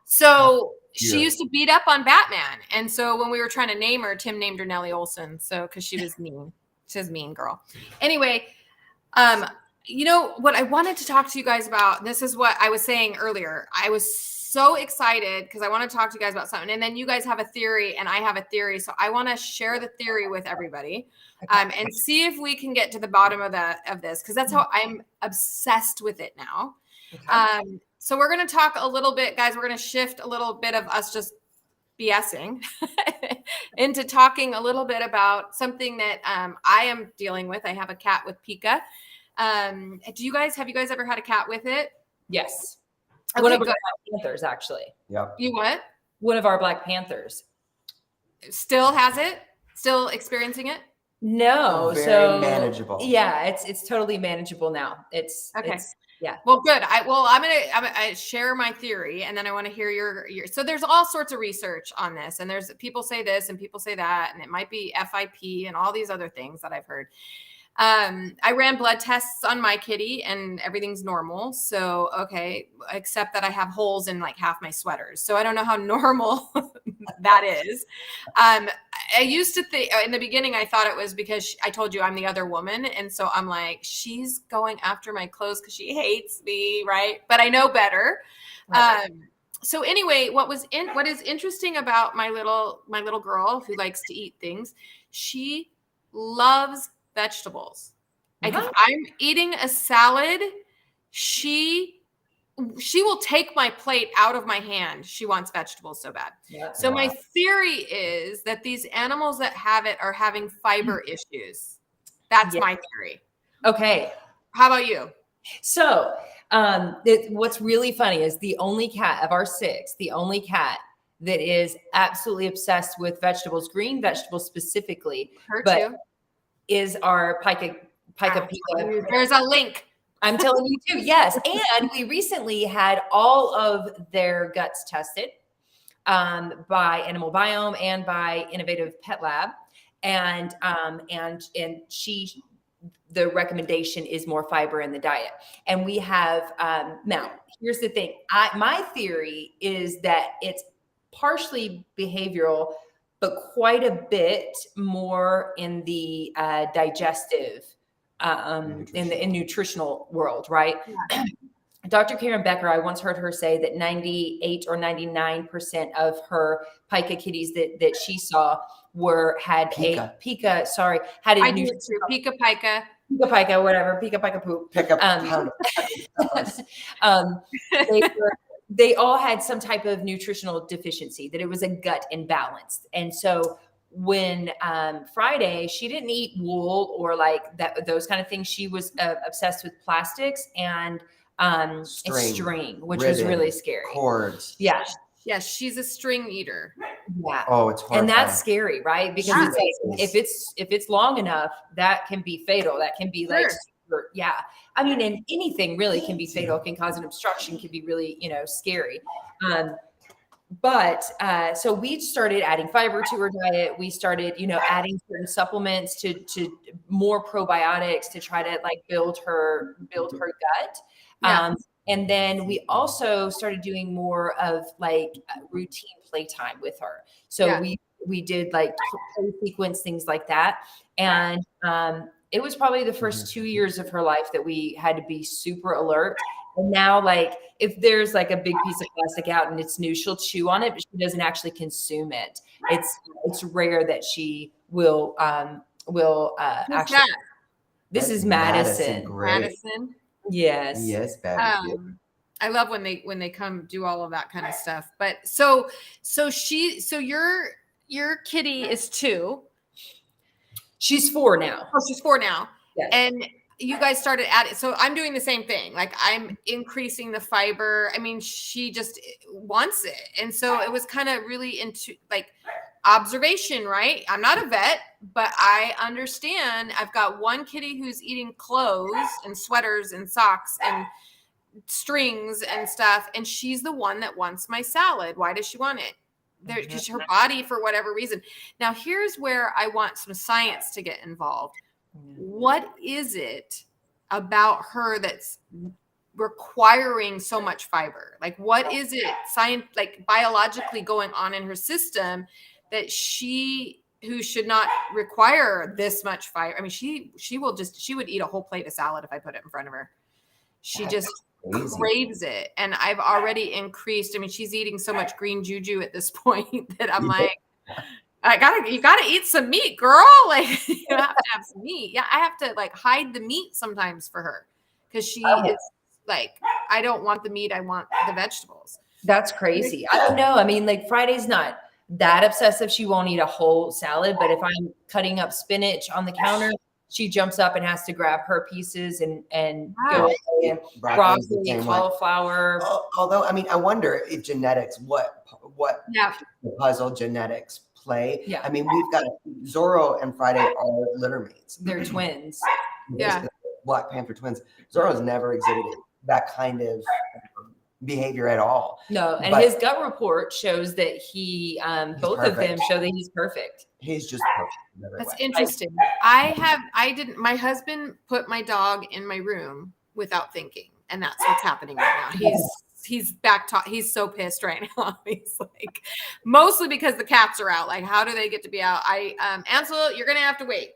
Speaker 1: So she used to beat up on Batman. And so when we were trying to name her, Tim named her Nellie Olson. So, cause she was mean. She's mean girl. Anyway, what I wanted to talk to you guys about, this is what I was saying earlier. I was so excited because I want to talk to you guys about something. And then you guys have a theory and I have a theory. So I want to share the theory with everybody and see if we can get to the bottom of this, because that's how I'm obsessed with it now. Okay. So we're going to talk a little bit, guys. We're going to shift a little bit of us just BSing into talking a little bit about something that I am dealing with. I have a cat with Pika. Have you guys ever had a cat with it?
Speaker 3: Yes. Okay, one of our Black Panthers, actually.
Speaker 2: Yep.
Speaker 1: You what?
Speaker 3: One of our Black Panthers.
Speaker 1: Still has it? Still experiencing it?
Speaker 3: No.
Speaker 2: Very manageable.
Speaker 3: Yeah, it's totally manageable now. It's
Speaker 1: okay.
Speaker 3: Yeah.
Speaker 1: Well, good. I'm gonna share my theory, and then I want to hear your. So there's all sorts of research on this, and there's people say this and people say that, and it might be FIP and all these other things that I've heard. I ran blood tests on my kitty and everything's normal. So, okay, except that I have holes in like half my sweaters. So I don't know how normal that is. I used to think in the beginning, I thought it was because I told you I'm the other woman. And so I'm like, she's going after my clothes because she hates me. Right. But I know better. Right. So anyway, what is interesting about my little girl who likes to eat things, she loves vegetables. Like if I'm eating a salad, she will take my plate out of my hand. She wants vegetables so bad. Yeah. So my theory is that these animals that have it are having fiber issues. That's my theory.
Speaker 3: Okay.
Speaker 1: How about you?
Speaker 3: So what's really funny is the only cat of our 6, the only cat that is absolutely obsessed with vegetables, green vegetables specifically,
Speaker 1: Her too.
Speaker 3: Is our pica.
Speaker 1: There's a link.
Speaker 3: I'm telling you too. Yes. And we recently had all of their guts tested by Animal Biome and by Innovative Pet Lab. And the recommendation is more fiber in the diet. And we have, now here's the thing. My theory is that it's partially behavioral, but quite a bit more in the digestive, in nutritional world, right? Yeah. Dr. Karen Becker, I once heard her say that 98 or 99% of her pica kitties that she saw had a pica poop. They all had some type of nutritional deficiency, that it was a gut imbalance. And so when Friday, she didn't eat wool or like that, those kind of things. She was obsessed with plastics and string, which was really scary.
Speaker 2: Cords.
Speaker 3: Yeah.
Speaker 1: Yes, she's a string eater.
Speaker 3: Yeah.
Speaker 2: Oh, it's horrifying.
Speaker 3: And that's scary, right? Because it's like, if it's long enough, that can be fatal. That can be like super, yeah. I mean, and anything really can be fatal. It can cause an obstruction, can be really, scary. But so we started adding fiber to her diet. We started, adding certain supplements to more probiotics to try to like build her gut. Yeah. And then we also started doing more of like routine playtime with her. So we did like play sequence, things like that. And it was probably the first 2 years of her life that we had to be super alert. And now, like, if there's like a big piece of plastic out and it's new, she'll chew on it, but she doesn't actually consume it. It's rare that she will actually. That? This is Madison.
Speaker 1: Madison.
Speaker 3: Yes.
Speaker 2: Yes, baby.
Speaker 1: I love when they come do all of that kind of stuff. But so your kitty is 2.
Speaker 3: She's 4 now.
Speaker 1: Oh, she's 4 now.
Speaker 3: Yes.
Speaker 1: And you guys started adding. So I'm doing the same thing. Like I'm increasing the fiber. I mean, she just wants it. And so it was kind of really into like observation, right? I'm not a vet, but I understand. I've got one kitty who's eating clothes and sweaters and socks and strings and stuff. And she's the one that wants my salad. Why does she want it? Because her body, for whatever reason. Now, here's where I want some science to get involved. What is it about her that's requiring so much fiber? Like, what is it biologically going on in her system that who should not require this much fiber? I mean, she would eat a whole plate of salad if I put it in front of her. She just craves it. And I've already increased. I mean, she's eating so much green juju at this point that I'm like, you gotta eat some meat, girl. Like you have to have some meat. Yeah, I have to like hide the meat sometimes for her because she is like, I don't want the meat, I want the vegetables.
Speaker 3: That's crazy. I don't know. I mean, like Friday's not that obsessive. She won't eat a whole salad, but if I'm cutting up spinach on the counter, she jumps up and has to grab her pieces and go and broccoli, cauliflower.
Speaker 2: Although, I mean, I wonder if genetics, what puzzle genetics play.
Speaker 3: Yeah.
Speaker 2: I mean, we've got Zorro and Friday are litter mates.
Speaker 3: They're twins.
Speaker 1: Yeah.
Speaker 2: Black Panther twins. Zorro's never exhibited that kind of behavior at all.
Speaker 3: No, and
Speaker 2: But
Speaker 3: his gut report shows that he, both
Speaker 2: perfect.
Speaker 3: of them show that he's perfect.
Speaker 2: He's just perfect.
Speaker 1: That's interesting. My husband put my dog in my room without thinking, and that's what's happening right now. He's he's so pissed right now. He's like, mostly because the cats are out. Like, how do they get to be out? Ansel, you're gonna have to wait.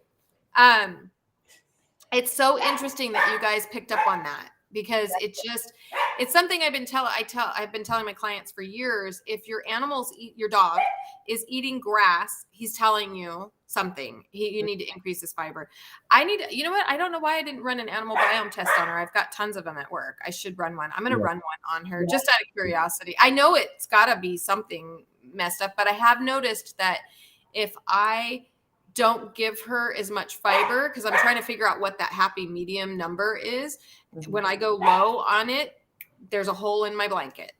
Speaker 1: It's so interesting that you guys picked up on that, because it's something I've been telling my clients for years. If your dog is eating grass, he's telling you something. You need to increase his fiber. You know what? I don't know why I didn't run an animal biome test on her. I've got tons of them at work. I should run one. I'm going to run one on her just out of curiosity. I know it's got to be something messed up, but I have noticed that if I don't give her as much fiber, because I'm trying to figure out what that happy medium number is. When I go low on it, there's a hole in my blanket.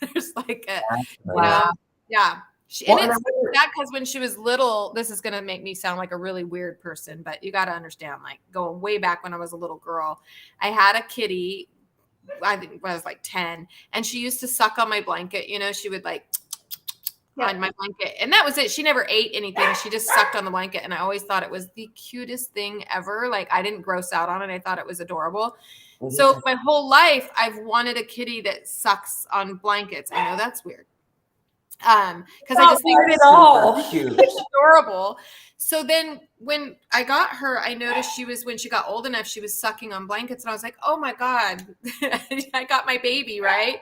Speaker 1: There's like yeah. And it's that because when she was little, this is going to make me sound like a really weird person, but you got to understand, like going way back when I was a little girl, I had a kitty. I think when I was like 10, and she used to suck on my blanket. She would like on my blanket, and that was it. She never ate anything. She just sucked on the blanket, and I always thought it was the cutest thing ever. Like, I didn't gross out on it. I thought it was adorable. So my whole life I've wanted a kitty that sucks on blankets. I know that's weird. Because I just think
Speaker 3: it's all
Speaker 2: cute.
Speaker 1: It's adorable. So then when I got her, I noticed when she got old enough, she was sucking on blankets, and I was like, oh my God, I got my baby, right?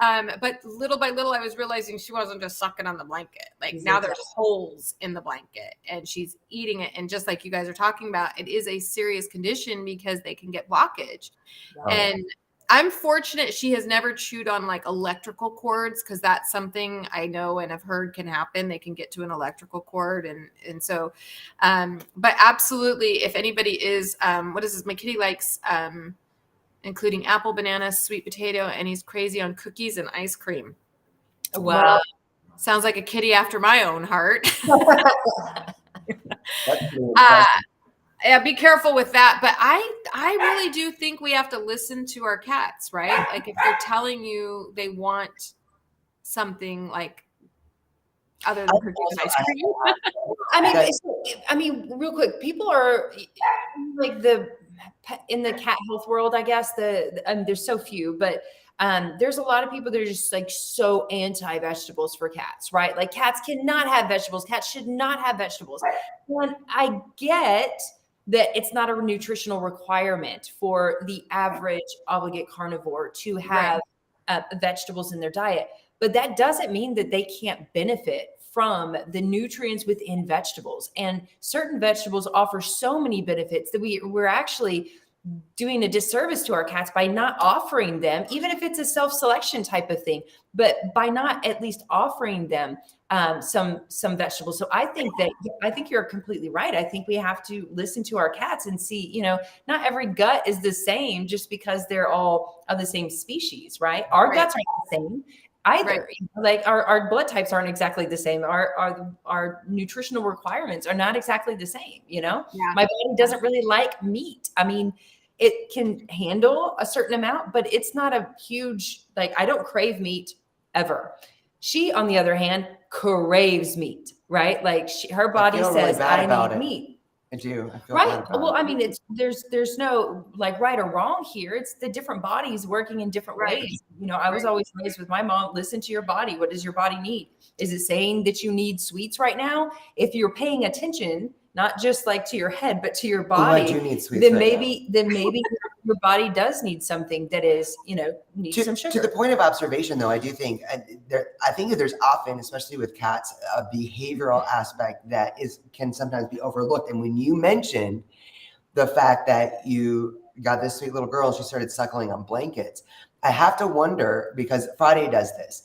Speaker 1: But little by little, I was realizing she wasn't just sucking on the blanket. Like, now there's holes in the blanket, and she's eating it. And just like you guys are talking about, it is a serious condition because they can get blockage. Wow. And I'm fortunate she has never chewed on like electrical cords, because that's something I know and have heard can happen. They can get to an electrical cord. And so, but absolutely, if anybody is, what is this? My kitty likes, including apple, banana, sweet potato, and he's crazy on cookies and ice cream.
Speaker 3: Wow.
Speaker 1: Sounds like a kitty after my own heart. Yeah, be careful with that. But I really do think we have to listen to our cats, right? Like, if they're telling you they want something like other than cookies and ice cream.
Speaker 3: I mean, real quick, people are like in the cat health world, I guess there's so few, but there's a lot of people that are just like so anti-vegetables for cats, right? Like, cats cannot have vegetables. Cats should not have vegetables. And I get that it's not a nutritional requirement for the average obligate carnivore to have vegetables in their diet, but that doesn't mean that they can't benefit from the nutrients within vegetables. And certain vegetables offer so many benefits that we're actually doing a disservice to our cats by not offering them, even if it's a self-selection type of thing, but by not at least offering them some vegetables. So I think you're completely right. I think we have to listen to our cats and see, not every gut is the same just because they're all of the same species, right? Our guts aren't the same either. Like, our blood types aren't exactly the same. Our nutritional requirements are not exactly the same. My body doesn't really like meat. I mean, it can handle a certain amount, but it's not a huge, like, I don't crave meat ever. She, on the other hand, craves meat, right? Like, her body says, I need meat.
Speaker 2: I do. I feel
Speaker 3: right. Well, I mean, there's no like right or wrong here. It's the different bodies working in different ways. I was always raised with my mom, listen to your body. What does your body need? Is it saying that you need sweets right now? If you're paying attention, not just like to your head, but to your body,
Speaker 2: I do need sweets
Speaker 3: then maybe your body does need something that is, needs some sugar.
Speaker 2: To the point of observation, though, I do think I think that there's often, especially with cats, a behavioral aspect that can sometimes be overlooked. And when you mentioned the fact that you got this sweet little girl and she started suckling on blankets, I have to wonder, because Friday does this,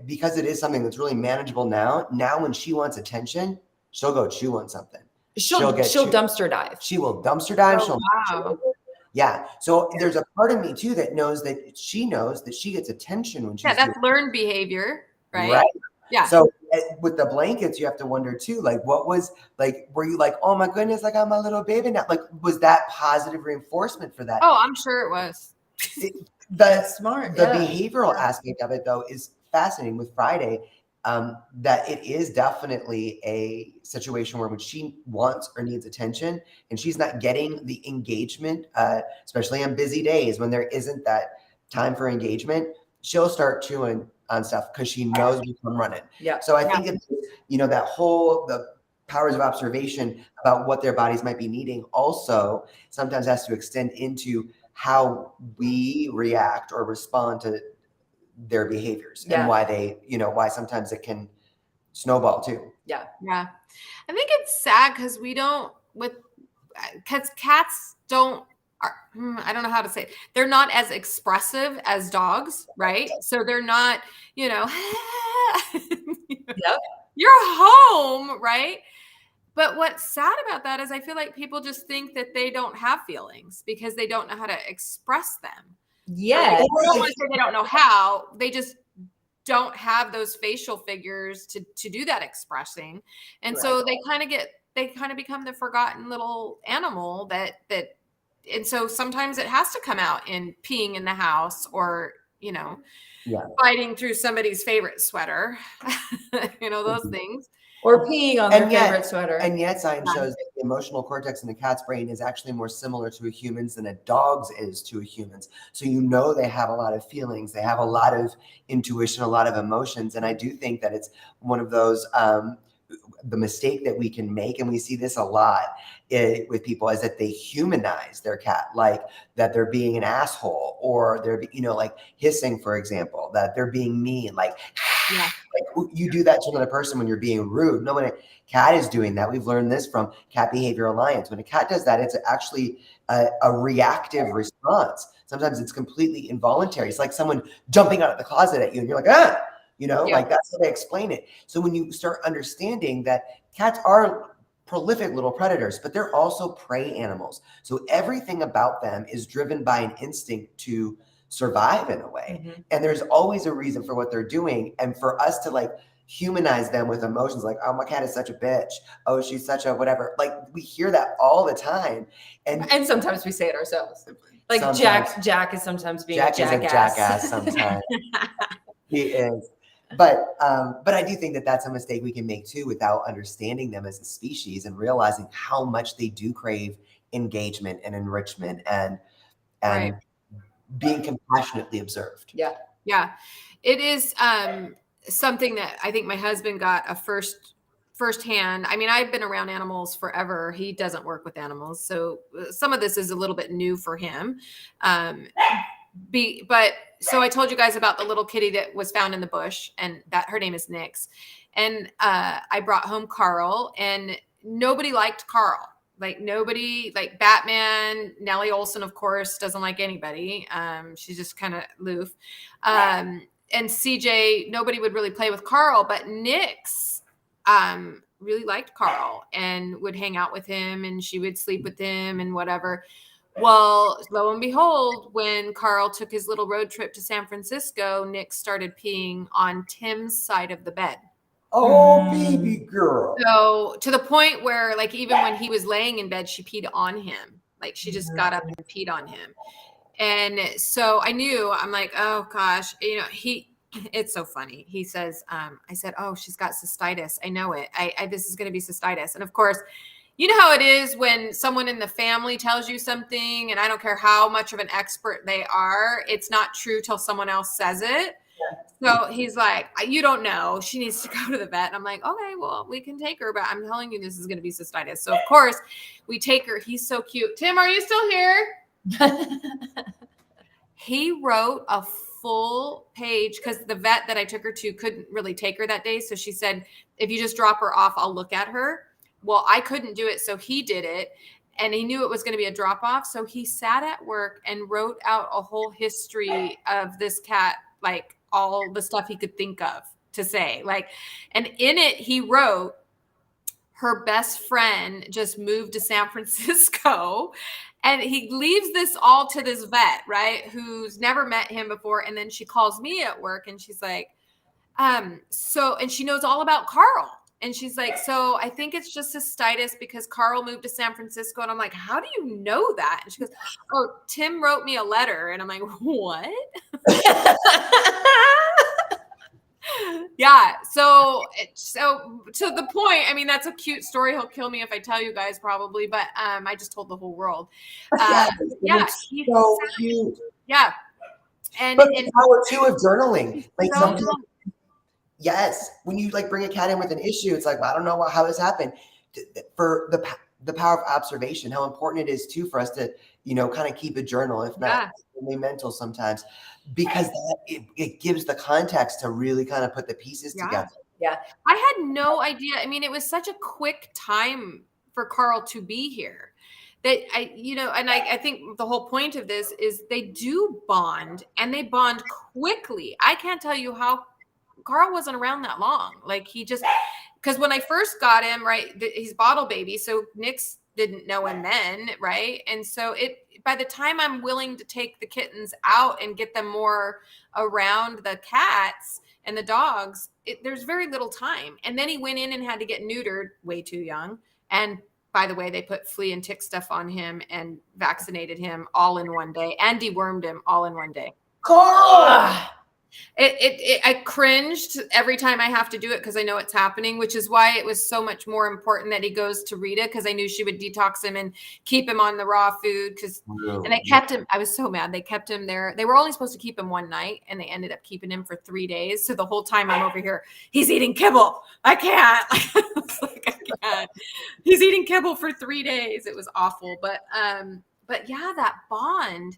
Speaker 2: because it is something that's really manageable now when she wants attention, she'll go chew on something.
Speaker 3: She'll dumpster dive.
Speaker 2: She will dumpster dive.
Speaker 1: Oh, wow.
Speaker 2: Yeah. So there's a part of me too that knows that she gets attention when she's
Speaker 1: that's learned behavior, right?
Speaker 2: Right.
Speaker 1: Yeah.
Speaker 2: So with the blankets, you have to wonder too, like, what was like, were you like, oh my goodness, like, I'm a little baby now? Like, was that positive reinforcement for that?
Speaker 1: Oh, I'm sure it was.
Speaker 3: That's smart.
Speaker 2: The behavioral aspect of it, though, is fascinating with Friday. That it is definitely a situation where when she wants or needs attention and she's not getting the engagement, especially on busy days when there isn't that time for engagement, she'll start chewing on stuff because she knows we come running.
Speaker 3: Yeah.
Speaker 2: So I think it's, that whole, the powers of observation about what their bodies might be needing also sometimes has to extend into how we react or respond to their behaviors and why they, why sometimes it can snowball too.
Speaker 1: Yeah. I think it's sad because because cats I don't know how to say it. They're not as expressive as dogs, right? So they're not, you're home, right? But what's sad about that is I feel like people just think that they don't have feelings because they don't know how to express them.
Speaker 3: Yeah.
Speaker 1: I don't want to say they don't know how. They just don't have those facial figures to do that expressing. And so they kind of become the forgotten little animal and so sometimes it has to come out in peeing in the house or, fighting through somebody's favorite sweater, those things.
Speaker 3: Or peeing on their favorite sweater.
Speaker 2: And yet science shows that the emotional cortex in the cat's brain is actually more similar to a human's than a dog's is to a human's. So they have a lot of feelings. They have a lot of intuition, a lot of emotions. And I do think that it's one of those, the mistake that we can make, and we see this a lot with people, is that they humanize their cat, like that they're being an asshole, or they're, like hissing, for example, that they're being mean, like you do that to another person when you're being rude. No, when a cat is doing that, we've learned this from Cat Behavior Alliance. When a cat does that, it's actually a reactive response. Sometimes it's completely involuntary. It's like someone jumping out of the closet at you, and you're like, like that's how they explain it. So when you start understanding that cats are prolific little predators, but they're also prey animals. So everything about them is driven by an instinct to survive in a way. Mm-hmm. And there's always a reason for what they're doing. And for us to humanize them with emotions like, oh, my cat is such a bitch. Oh, she's such a whatever. Like we hear that all the time. And
Speaker 3: sometimes we say it ourselves. Like Jack is sometimes being a
Speaker 2: jackass sometimes. He is. But I do think that that's a mistake we can make too, without understanding them as a species and realizing how much they do crave engagement and enrichment and being compassionately observed.
Speaker 1: Yeah. It is something that I think my husband got a firsthand. I mean, I've been around animals forever. He doesn't work with animals, so some of this is a little bit new for him. But so I told you guys about the little kitty that was found in the bush, and that her name is Nix. And I brought home Carl, and nobody liked Carl. Like nobody, like Batman, Nellie Olson, of course, doesn't like anybody. She's just kind of aloof. And CJ, nobody would really play with Carl, but Nix really liked Carl and would hang out with him, and she would sleep with him and whatever. Well, lo and behold, when Carl took his little road trip to San Francisco, Nix started peeing on Tim's side of the bed.
Speaker 2: Oh, baby girl.
Speaker 1: So to the point where, like, even when he was laying in bed, she peed on him. Like, she just got up and peed on him. And so I knew, I'm like, oh gosh, it's so funny. He says, I said, oh, she's got cystitis. I know it. This is going to be cystitis. And of course, you know how it is when someone in the family tells you something, and I don't care how much of an expert they are, it's not true till someone else says it. So he's like, you don't know. She needs to go to the vet. And I'm like, okay, well, we can take her, but I'm telling you, this is going to be cystitis. So of course we take her. He's so cute. Tim, are you still here? He wrote a full page because the vet that I took her to couldn't really take her that day. So she said, if you just drop her off, I'll look at her. Well, I couldn't do it. So he did it. And he knew it was going to be a drop off. So he sat at work and wrote out a whole history of this cat, like all the stuff he could think of to say. And in it, he wrote, her best friend just moved to San Francisco. And he leaves this all to this vet, right, who's never met him before. And then she calls me at work and she's like, and she knows all about Carl. And she's like, so I think it's just cystitis because Carl moved to San Francisco. And I'm like, how do you know that? And she goes, oh, Tim wrote me a letter. And I'm like, what? Yeah. So to the point, I mean, that's a cute story. He'll kill me if I tell you guys probably, but I just told the whole world. Yeah. He's
Speaker 2: so cute.
Speaker 1: Yeah.
Speaker 2: But the power too of journaling. Like
Speaker 1: so
Speaker 2: sometimes, yes, when you like bring a cat in with an issue, it's like, well, I don't know how this happened. For the power of observation, how important it is too for us to, kind of keep a journal, if not only mental sometimes, because it gives the context to really kind of put the pieces together.
Speaker 3: Yeah.
Speaker 1: I had no idea. I mean, it was such a quick time for Carl to be here that I think the whole point of this is they do bond, and they bond quickly. I can't tell you how Carl wasn't around that long. Like because when I first got him, right, he's bottle baby. So Nick's didn't know him then. Right. And so by the time I'm willing to take the kittens out and get them more around the cats and the dogs, there's very little time. And then he went in and had to get neutered way too young. And by the way, they put flea and tick stuff on him and vaccinated him all in one day and dewormed him all in one day.
Speaker 2: Carl!
Speaker 1: I cringed every time I have to do it because I know it's happening, which is why it was so much more important that he goes to Rita, because I knew she would detox him and keep him on the raw food. And they kept him. I was so mad. They kept him there. They were only supposed to keep him one night, and they ended up keeping him for 3 days. So the whole time I'm over here, he's eating kibble. I can't. I can't. He's eating kibble for 3 days. It was awful. But yeah, that bond.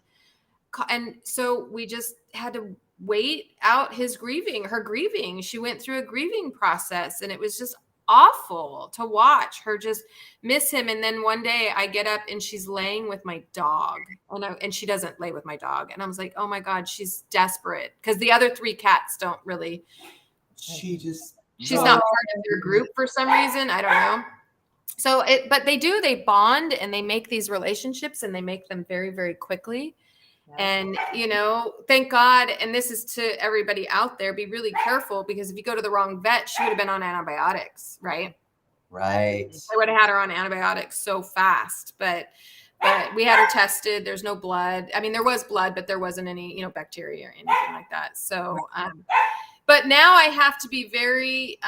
Speaker 1: And so we just had to wait out her grieving. She went through a grieving process, and it was just awful to watch her just miss him. And then one day I get up and she's laying with my dog, and she doesn't lay with my dog. And I was like, oh my God, she's desperate, because the other 3 cats don't really, she's not part of their group for some reason. I don't know. So but they bond, and they make these relationships, and they make them very, very quickly. And, thank God. And this is to everybody out there, be really careful, because if you go to the wrong vet, she would have been on antibiotics, right?
Speaker 2: Right.
Speaker 1: I would have had her on antibiotics so fast, but we had her tested. There's no blood. I mean, there was blood, but there wasn't any, bacteria or anything like that. So, but now I have to be very,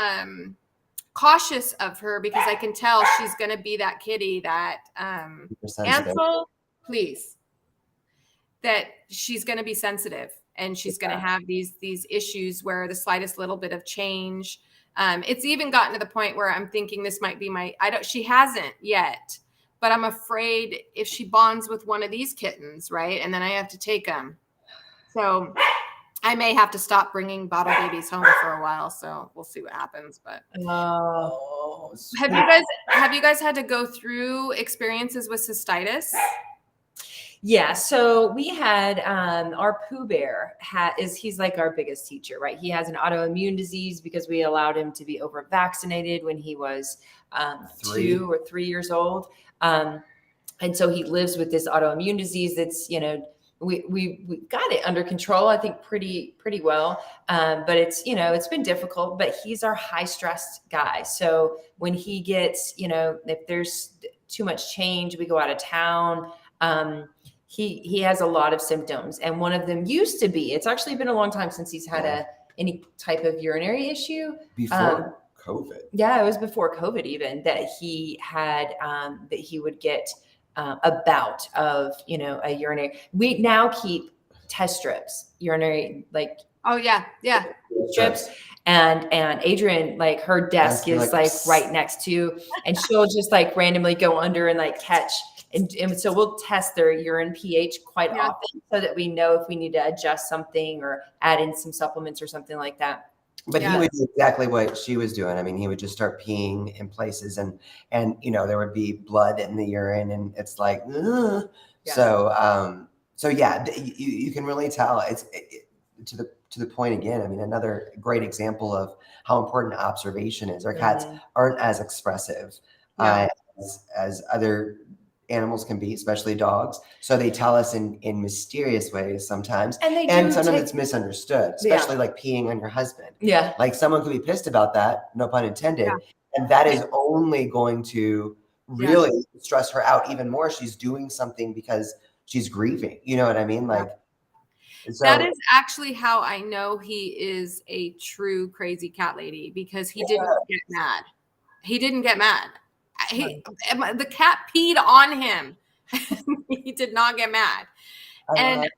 Speaker 1: cautious of her, because I can tell she's going to be that kitty that, Ansel, please. That she's going to be sensitive, and she's going to have these issues where the slightest little bit of change. It's even gotten to the point where I'm thinking this might be she hasn't yet, but I'm afraid if she bonds with one of these kittens, right, and then I have to take them. So I may have to stop bringing bottle babies home for a while. So we'll see what happens. But have you guys had to go through experiences with cystitis?
Speaker 3: Yeah, so we had our Pooh Bear he's like our biggest teacher, right? He has an autoimmune disease because we allowed him to be over vaccinated when he was 2 or 3 years old. And so he lives with this autoimmune disease that's, we got it under control, I think pretty well. But it's, it's been difficult, but he's our high stress guy. So when he gets, if there's too much change, we go out of town, he has a lot of symptoms, and one of them used to be, it's actually been a long time since he's had any type of urinary issue.
Speaker 2: Before COVID.
Speaker 3: Yeah, it was before COVID even, that he had, that he would get a bout of, a urinary. We now keep test strips, urinary, like.
Speaker 1: Oh yeah. Yeah.
Speaker 3: Strips. And Adrian, like her desk is like right next to, and she'll just like randomly go under and like catch. And so we'll test their urine pH quite often, so that we know if we need to adjust something or add in some supplements or something like that.
Speaker 2: But he would do exactly what she was doing. I mean, he would just start peeing in places, and there would be blood in the urine, and it's like, ugh. So you can really tell. It's to the point again. I mean, another great example of how important observation is. Our cats aren't as expressive as other animals can be, especially dogs. So they tell us in mysterious ways sometimes. And sometimes it's misunderstood, especially like peeing on your husband.
Speaker 3: Yeah.
Speaker 2: Like someone could be pissed about that, no pun intended. And that is only going to really stress her out even more. She's doing something because she's grieving. You know what I mean? Like, so,
Speaker 1: that is actually how I know he is a true crazy cat lady, because he didn't get mad. He didn't get mad. The cat peed on him. He did not get mad. And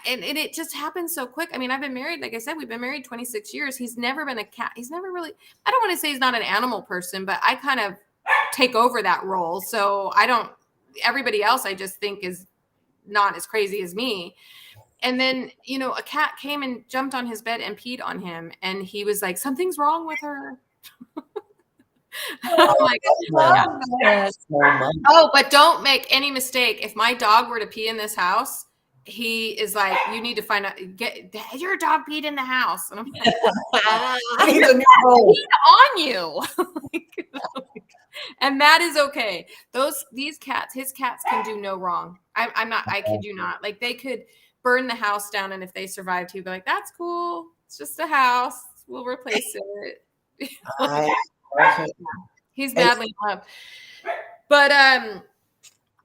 Speaker 1: it just happened so quick. I mean, I've been married, like I said, we've been married 26 years. He's never been a cat. He's never really, I don't want to say he's not an animal person, but I kind of take over that role. So everybody else I just think is not as crazy as me. And then, a cat came and jumped on his bed and peed on him. And he was like, something's wrong with her. Like, but don't make any mistake. If my dog were to pee in this house, he is like, you need to find out, your dog peed in the house. And I'm like, he's on you. And that is okay. His cats can do no wrong. I kid you not. Like, they could burn the house down, and if they survived, he'd be like, that's cool. It's just a house. We'll replace it. He's badly in love. But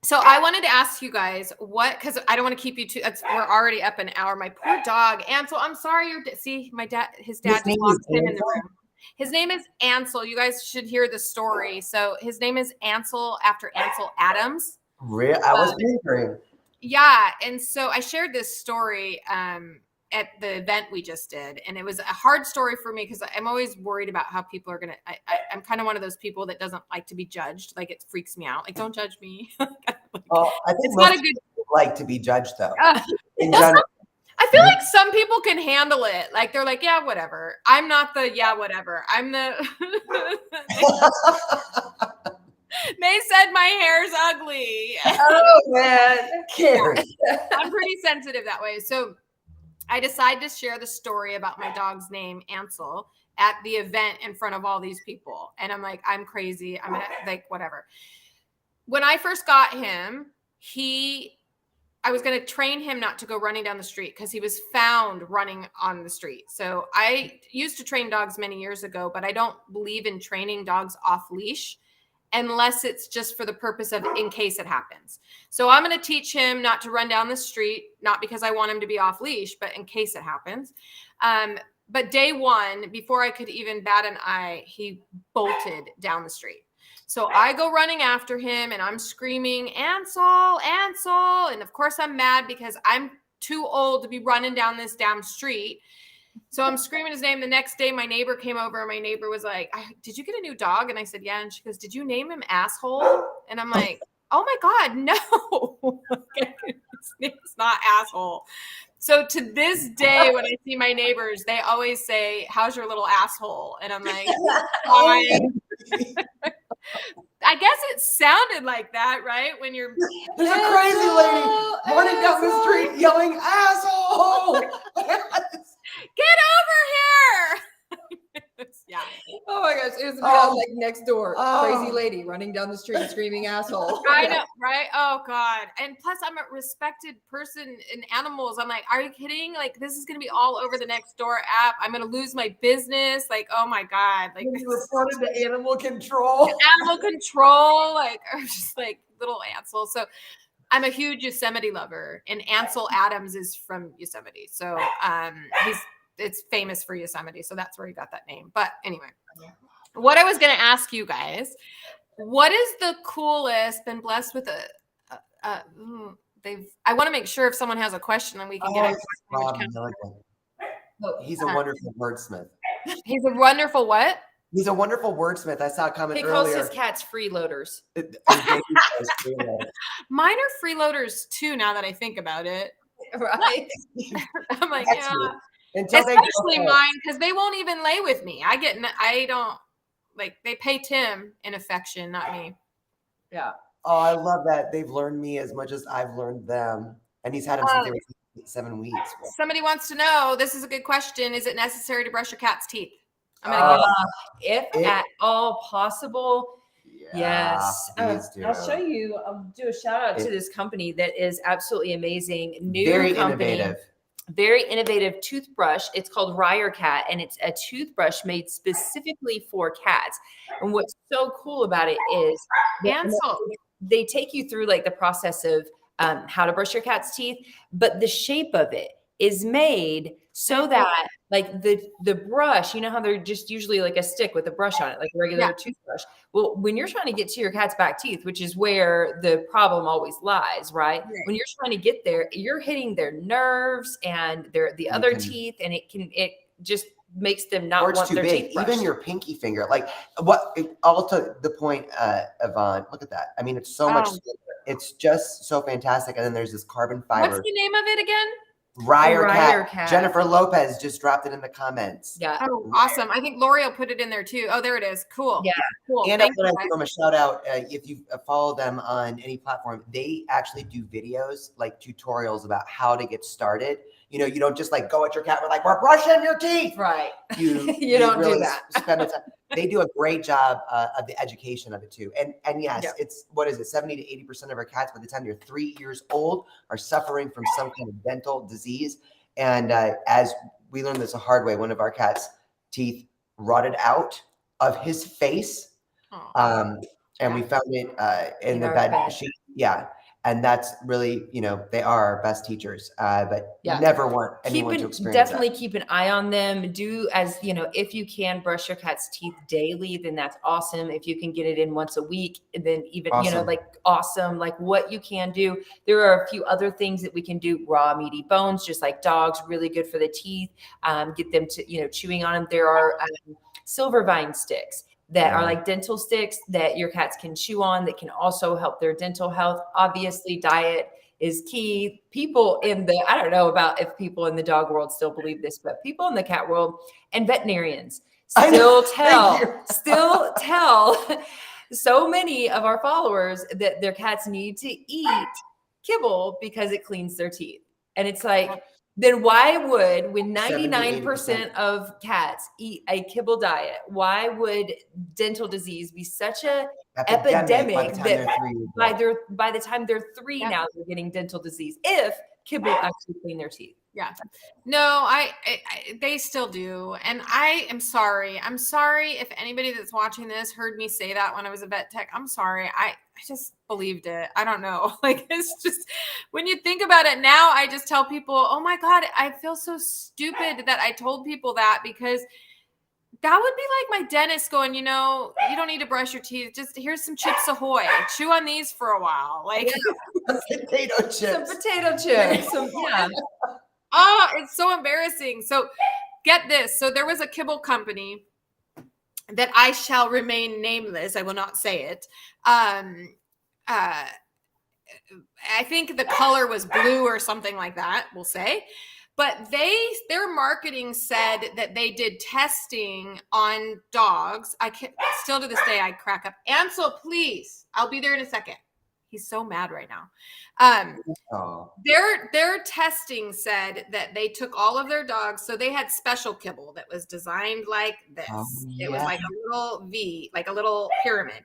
Speaker 1: so I wanted to ask you guys because I don't want to keep you we're already up an hour. My poor dog, Ansel. I'm sorry. His dad just locked him in the room. His name is Ansel. You guys should hear the story. So his name is Ansel after Ansel Adams.
Speaker 2: Real? I was wondering.
Speaker 1: Yeah. And so I shared this story at the event we just did. And it was a hard story for me because I'm always worried about how people are going to, I'm kind of one of those people that doesn't like to be judged. Like, it freaks me out. Like, don't judge me.
Speaker 2: I think it's not a good like to be judged though. In general.
Speaker 1: I feel like some people can handle it. Like, they're like, yeah, whatever. I'm not the, yeah, whatever. I'm the, they said my hair's ugly.
Speaker 3: Oh man.
Speaker 1: I'm pretty sensitive that way. So I decided to share the story about my dog's name, Ansel, at the event in front of all these people. And I'm like, I'm crazy. I'm gonna, like, whatever. When I first got him, I was going to train him not to go running down the street because he was found running on the street. So I used to train dogs many years ago, but I don't believe in training dogs off leash unless it's just for the purpose of in case it happens. So I'm going to teach him not to run down the street, not because I want him to be off leash, but in case it happens. But day one, before I could even bat an eye, he bolted down the street. So I go running after him and I'm screaming, Ansel, Ansel. And of course I'm mad because I'm too old to be running down this damn street. So I'm screaming his name. The next day, my neighbor came over and my neighbor was like, did you get a new dog? And I said, yeah. And she goes, did you name him Asshole? And I'm like, oh my God, no. His name's not Asshole. So to this day, when I see my neighbors, they always say, how's your little asshole? And I'm like, fine. I guess it sounded like that, right? When you're
Speaker 2: there's a crazy lady running down the street yelling, asshole!
Speaker 1: Get over here! Yeah.
Speaker 3: Oh my gosh, it was like next door. Crazy lady running down the street screaming asshole.
Speaker 1: I know, right? Oh God. And plus I'm a respected person in animals. I'm like, are you kidding? Like, this is gonna be all over the next door app. I'm gonna lose my business. Like, oh my God. Like,
Speaker 2: you reported to animal control.
Speaker 1: Animal control. Like, or just like little Ansel. So I'm a huge Yosemite lover, and Ansel Adams is from Yosemite. So it's famous for Yosemite. So that's where he got that name. But anyway, what I was going to ask you guys, what is the coolest, been blessed with I want to make sure if someone has a question, then we can get it.
Speaker 2: He's a wonderful wordsmith.
Speaker 1: He's a wonderful what?
Speaker 2: He's a wonderful wordsmith. I saw a comment earlier.
Speaker 3: He calls his cats freeloaders.
Speaker 1: Mine are freeloaders too, now that I think about it.
Speaker 3: Right.
Speaker 1: I'm like, yeah. Especially mine, because they won't even lay with me. I don't like, they pay Tim in affection, not me.
Speaker 3: Yeah.
Speaker 2: Oh, I love that. They've learned me as much as I've learned them. And he's had them since they were 7 weeks. Somebody
Speaker 1: wants to know, this is a good question. Is it necessary to brush your cat's teeth? I'm gonna
Speaker 3: if at all possible. Yes. I'll show you. I'll do a shout out to this company that is absolutely amazing. New
Speaker 2: very
Speaker 3: company.
Speaker 2: Innovative.
Speaker 3: very innovative toothbrush. It's called Ryer Cat, and it's a toothbrush made specifically for cats. And what's so cool about it is they take you through like the process of how to brush your cat's teeth, but the shape of it is made so that like the brush, you know how they're just usually like a stick with a brush on it, like a regular toothbrush. Well, when you're trying to get to your cat's back teeth, which is where the problem always lies, right? When you're trying to get there, you're hitting their nerves and the other teeth, and it just makes them not want their teeth brushed.
Speaker 2: Even your pinky finger, like all to the point, Yvonne, look at that. I mean, it's so much, it's just so fantastic. And then there's this carbon fiber.
Speaker 1: What's the name of it again?
Speaker 2: Ryer Cat. Jennifer Lopez just dropped it in the comments.
Speaker 3: Yeah.
Speaker 1: Oh, awesome. I think L'Oreal put it in there too. Oh, there it is. Cool.
Speaker 3: Yeah.
Speaker 1: Cool.
Speaker 2: And I want to give them a shout out. If you follow them on any platform, they actually do videos, like tutorials about how to get started. You know, you don't just like go at your cat with like, we're brushing your teeth.
Speaker 3: Right.
Speaker 2: You
Speaker 3: don't
Speaker 2: really
Speaker 3: do that.
Speaker 2: Spend the time. They do a great job of the education of it too. And yes, it's, what is it? 70 to 80% of our cats by the time they're 3 years old are suffering from some kind of dental disease. And as we learned this a hard way, one of our cats' teeth rotted out of his face. And we found it in the bed sheet. Yeah. And that's really, you know, they are our best teachers, but never want anyone to experience
Speaker 3: definitely keep an eye on them. Do, as you know, if you can brush your cat's teeth daily, then that's awesome. If you can get it in once a week, then even, you know, like awesome, like what you can do. There are a few other things that we can do. Raw meaty bones, just like dogs, really good for the teeth. Get them to, you know, chewing on them. There are silver vine sticks that are like dental sticks that your cats can chew on that can also help their dental health. Obviously, diet is key. People in the, I don't know about if people in the dog world still believe this, but people in the cat world and veterinarians still tell so many of our followers that their cats need to eat kibble because it cleans their teeth. And it's like, then why would, when 99% of cats eat a kibble diet, why would dental disease be such a epidemic that by the time they're 3 now, they're getting dental disease if kibble actually clean their teeth?
Speaker 1: Yeah. No, I they still do. And I am sorry. I'm sorry if anybody that's watching this heard me say that when I was a vet tech. I'm sorry. I just believed it. I don't know. Like, it's just, when you think about it now, I just tell people, oh my God, I feel so stupid that I told people that, because that would be like my dentist going, you know, you don't need to brush your teeth. Just here's some Chips Ahoy. Chew on these for a while. Like
Speaker 2: potato chips.
Speaker 3: Some potato chips.
Speaker 1: Oh, it's so embarrassing. So get this. So there was a kibble company that I shall remain nameless. I will not say it. I think the color was blue or something like that, we'll say. But their marketing said that they did testing on dogs. Still to this day, I crack up. Ansel, please. I'll be there in a second. He's so mad right now. Their testing said that they took all of their dogs. So they had special kibble that was designed like this. It was like a little V, like a little pyramid.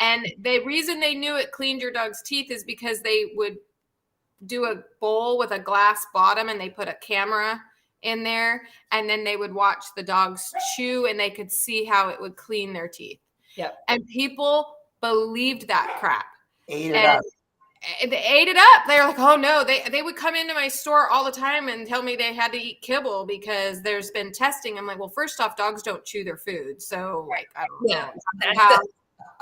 Speaker 1: And the reason they knew it cleaned your dog's teeth is because they would do a bowl with a glass bottom and they put a camera in there, and then they would watch the dogs chew and they could see how it would clean their teeth.
Speaker 3: Yep.
Speaker 1: And people believed that crap.
Speaker 2: Ate it up.
Speaker 1: They ate it up. They were like, oh no, they would come into my store all the time and tell me they had to eat kibble because there's been testing. I'm like, well, first off, dogs don't chew their food. So like, I don't know how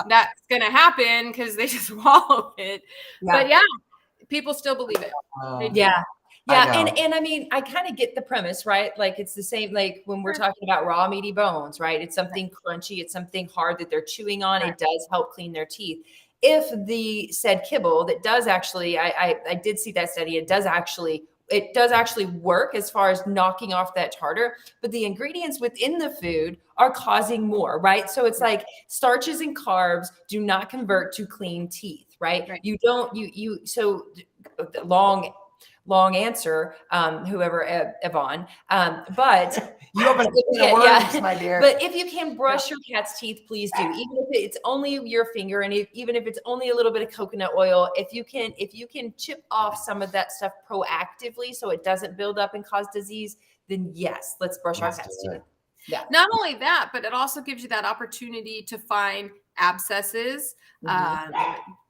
Speaker 1: that's going to happen because they just swallow it. But yeah, people still believe it.
Speaker 3: Yeah. And I mean, I kind of get the premise, right? Like, it's the same, like when we're talking about raw meaty bones, right? It's something crunchy. It's something hard that they're chewing on. It does help clean their teeth. If the said kibble that does actually, I did see that study. It does actually work as far as knocking off that tartar, but the ingredients within the food are causing more, right? So it's like starches and carbs do not convert to clean teeth, right? You don't, so long answer, whoever, Yvonne. But
Speaker 2: you open the words, my dear.
Speaker 3: But if you can brush your cat's teeth, please do. Even if it's only your finger, and even if it's only a little bit of coconut oil, if you can chip off some of that stuff proactively so it doesn't build up and cause disease, then yes, let's brush our cat's teeth. Yeah.
Speaker 1: Not only that, but it also gives you that opportunity to find abscesses,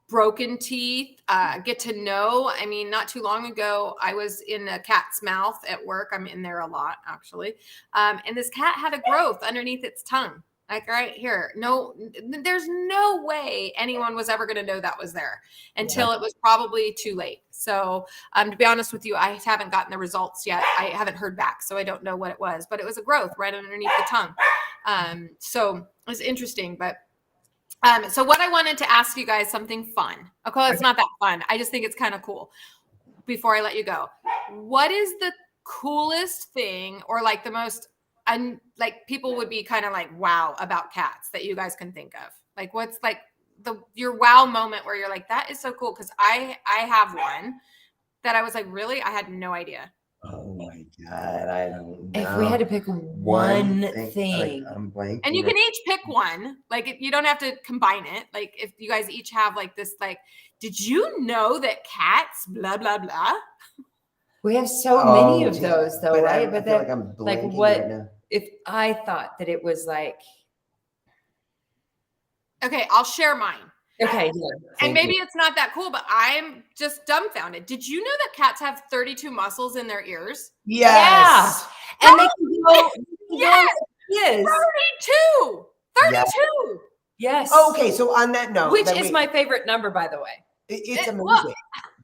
Speaker 1: broken teeth, get to know. I mean, not too long ago, I was in a cat's mouth at work. I'm in there a lot, actually. And this cat had a growth underneath its tongue, like right here. No, there's no way anyone was ever going to know that was there until it was probably too late. So to be honest with you, I haven't gotten the results yet. I haven't heard back, so I don't know what it was, but it was a growth right underneath the tongue. So it was interesting, but so what I wanted to ask you guys something fun. Okay, it's not that fun. I just think it's kind of cool. Before I let you go, what is the coolest thing, or like the most, like people would be kind of like wow about cats that you guys can think of? Like what's like your wow moment where you're like, that is so cool? Because I have one that I was like, really? I had no idea.
Speaker 2: Oh my God, I don't know.
Speaker 3: If we had to pick one thing.
Speaker 2: Like, I'm blanking.
Speaker 1: And you can each pick one. Like you don't have to combine it. Like if you guys each have like this, like, did you know that cats blah blah blah?
Speaker 3: We have so many of those though, right?
Speaker 2: But then, like I'm blanking
Speaker 3: what
Speaker 2: right now.
Speaker 3: if I thought that it was like,
Speaker 1: okay, I'll share mine.
Speaker 3: Okay.
Speaker 1: And maybe it's not that cool, but I'm just dumbfounded. Did you know that cats have 32 muscles in their ears?
Speaker 2: Yes.
Speaker 3: Yeah. And they can go, yes.
Speaker 1: 32. 32.
Speaker 3: Yes.
Speaker 2: Oh, okay, so on that note,
Speaker 3: which is my favorite number, by the way.
Speaker 2: It's amazing.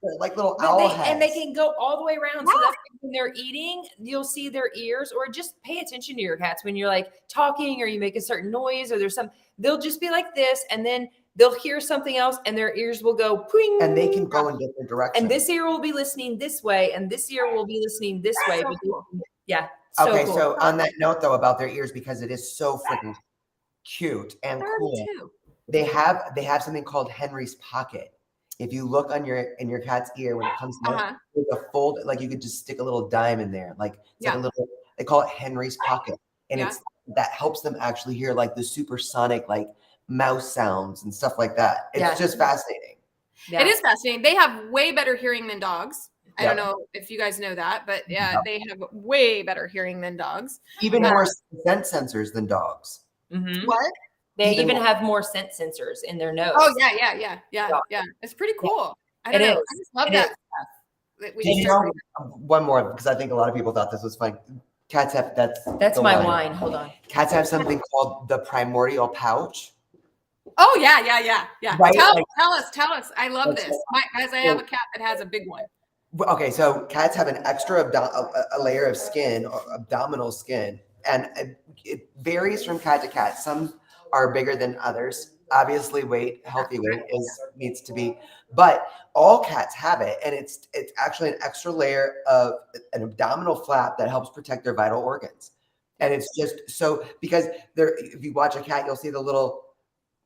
Speaker 2: They're like little owl heads.
Speaker 3: And they can go all the way around. So that when they're eating, you'll see their ears, or just pay attention to your cats when you're like talking or you make a certain noise or there's they'll just be like this, and then they'll hear something else and their ears will go ping.
Speaker 2: And they can go in different directions.
Speaker 3: And this ear will be listening this way, and this ear will be listening this way.
Speaker 1: So cool.
Speaker 3: Yeah.
Speaker 2: Okay,
Speaker 3: cool.
Speaker 2: so on that note though about their ears, because it is so freaking cute and
Speaker 1: 32.
Speaker 2: cool. They have something called Henry's pocket. If you look on your cat's ear when it comes to there's a fold, like you could just stick a little dime in there. Like it's like a little, they call it Henry's pocket. And it's that helps them actually hear like the supersonic like mouse sounds and stuff like that. It's just fascinating.
Speaker 1: Yeah. It is fascinating. They have way better hearing than dogs. I don't know if you guys know that, but they have way better hearing than dogs.
Speaker 2: Even more scent sensors than dogs.
Speaker 3: Mm-hmm.
Speaker 1: What?
Speaker 3: They even have more scent sensors in their nose.
Speaker 1: Oh yeah. It's pretty cool. I don't know. I just love that stuff.
Speaker 2: Did you know, one more, because I think a lot of people thought this was fun. Cats have
Speaker 3: that's my wine. Hold on.
Speaker 2: Cats have something called the primordial pouch.
Speaker 1: Oh yeah.
Speaker 2: Right?
Speaker 1: Tell us. I love this. Guys, I have a cat that has a big one.
Speaker 2: Okay, so cats have an extra a layer of skin, or abdominal skin, and it varies from cat to cat. Some are bigger than others. Obviously, healthy weight needs to be, but all cats have it, and it's actually an extra layer of an abdominal flap that helps protect their vital organs. And it's just so, because if you watch a cat, you'll see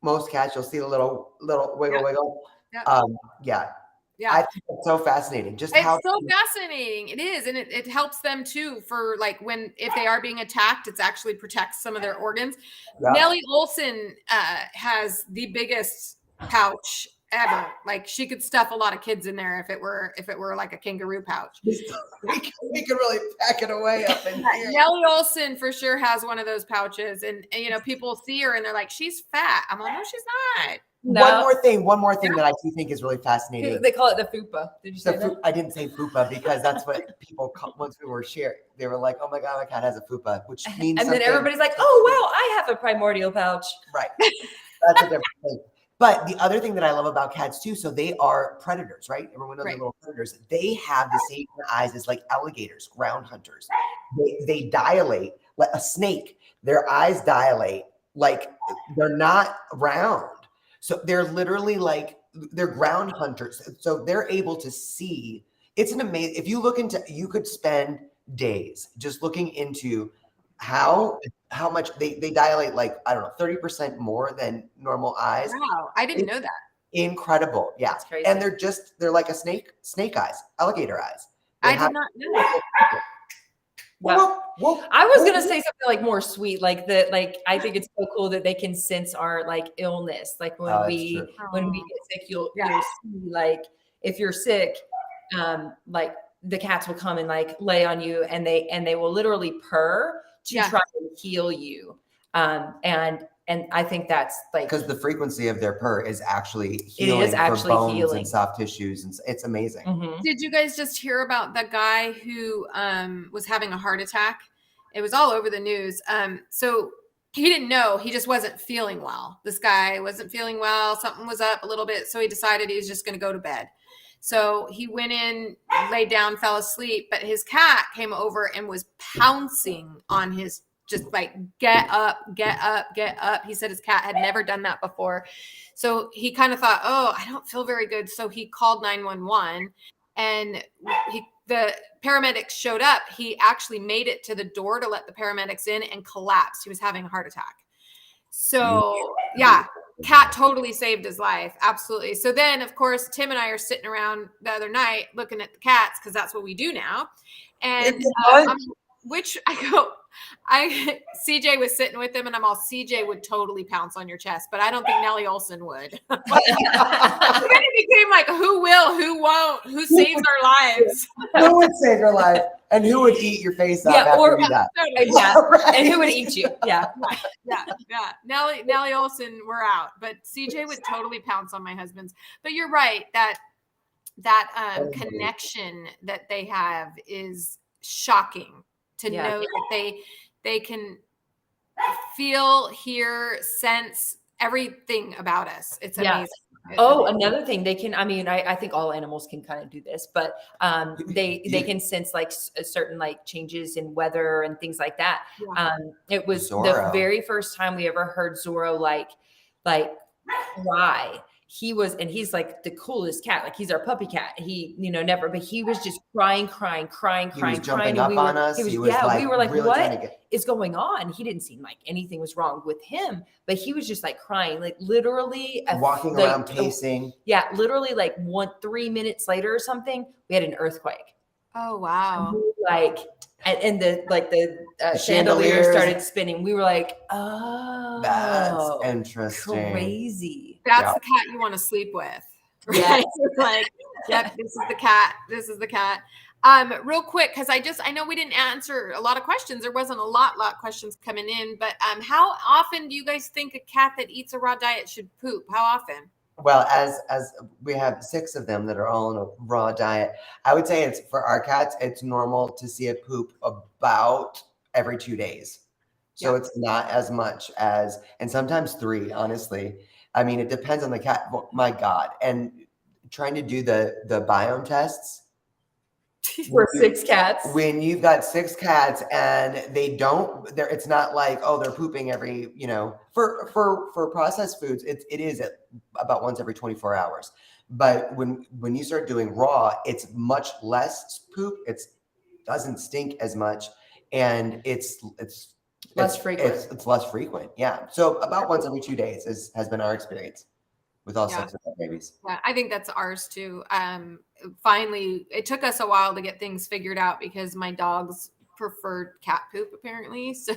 Speaker 2: most cats, you'll see the little wiggle.
Speaker 1: Yeah.
Speaker 2: I think it's so fascinating. It's
Speaker 1: so fascinating. It is. And it helps them too for like if they are being attacked, it's actually protects some of their organs. Yeah. Nellie Olson has the biggest pouch ever. Like she could stuff a lot of kids in there if it were like a kangaroo pouch.
Speaker 2: We could really pack it away up in here.
Speaker 1: Nellie Olson for sure has one of those pouches. And people see her and they're like, she's fat. I'm like, no, she's not.
Speaker 3: No.
Speaker 2: One more thing that I do think is really fascinating.
Speaker 3: They call it the fupa. Did you say that?
Speaker 2: I didn't say fupa because that's what people, once we were sharing, they were like, oh my God, my cat has a fupa, which means
Speaker 3: and then everybody's like, oh, wow, I have a primordial pouch.
Speaker 2: Right. That's a different thing. But the other thing that I love about cats too, so they are predators, right? Everyone knows they're little predators. They have the same eyes as like alligators, ground hunters. They dilate like a snake. Their eyes dilate like they're not round. So they're literally like, they're ground hunters. So they're able to see. It's an amazing, if you look into, you could spend days just looking into how much they dilate, like, I don't know, 30% more than normal eyes.
Speaker 1: Wow, I didn't know that.
Speaker 2: Incredible. Yeah.
Speaker 3: That's crazy.
Speaker 2: And they're like a snake eyes, alligator eyes.
Speaker 1: I did not know.
Speaker 3: Yeah. I was gonna say something like more sweet, like that. Like I think it's so cool that they can sense our like illness. Like when we get sick, you'll see like if you're sick, like the cats will come and like lay on you, and they will literally purr to try to heal you. And I think that's like
Speaker 2: because the frequency of their purr is actually healing for bones and soft tissues, and it's amazing.
Speaker 3: Mm-hmm.
Speaker 1: Did you guys just hear about the guy who was having a heart attack? It was all over the news. So he didn't know, he just wasn't feeling well. This guy wasn't feeling well. Something was up a little bit. So he decided he was just going to go to bed. So he went in, laid down, fell asleep, but his cat came over and was pouncing on his, just like, get up, get up, get up. He said his cat had never done that before. So he kind of thought, oh, I don't feel very good. So he called 911, and the paramedics showed up. He actually made it to the door to let the paramedics in and collapsed. He was having a heart attack. So yeah, cat totally saved his life. Absolutely. So then, of course, Tim and I are sitting around the other night looking at the cats, because that's what we do now. And CJ was sitting with him, and I'm all, CJ would totally pounce on your chest, but I don't think Nellie Olson would. Then it became like, who will, who won't, who saves our lives?
Speaker 2: Who would save your life, and who would eat your face up after you die?
Speaker 3: Right. And who would eat you? Yeah.
Speaker 1: Nellie Olson, we're out. But CJ would totally pounce on my husband's. But you're right, that connection that they have is shocking. To know that they can feel, hear, sense everything about us. It's amazing.
Speaker 3: Oh, another thing they can, I mean, I think all animals can kind of do this, but they can sense like certain like changes in weather and things like that. It was the very first time we ever heard Zorro like cry. He's like the coolest cat. Like he's our puppy cat. He, never, but he was just crying.
Speaker 2: He was jumping up on us. We were like, really, what
Speaker 3: is going on? He didn't seem like anything was wrong with him, but he was just like crying, like literally
Speaker 2: walking around pacing.
Speaker 3: Yeah. Literally like 3 minutes later or something, we had an earthquake.
Speaker 1: Oh, wow.
Speaker 3: And the chandelier started spinning. We were like, oh,
Speaker 2: that's interesting.
Speaker 3: Crazy.
Speaker 1: That's the cat you want to sleep with. Right? Like, yep, this is the cat. This is the cat. Real quick, because I know we didn't answer a lot of questions. There wasn't a lot of questions coming in, but how often do you guys think a cat that eats a raw diet should poop? How often?
Speaker 2: Well, as we have 6 of them that are all on a raw diet, I would say it's, for our cats, it's normal to see a poop about every 2 days. So it's not as much as, and sometimes 3, honestly. I mean, it depends on the cat. Oh, my God. And trying to do the biome tests.
Speaker 3: For 6 cats.
Speaker 2: When you've got 6 cats and it's not like, oh, they're pooping every, for processed foods, it is about once every 24 hours. But when you start doing raw, it's much less poop. It doesn't stink as much, and it's
Speaker 3: less frequent.
Speaker 2: It's less frequent. Yeah. So about once every 2 days has been our experience with all 6 of our babies.
Speaker 1: Yeah, I think that's ours too. Finally, it took us a while to get things figured out because my dogs preferred cat poop apparently. So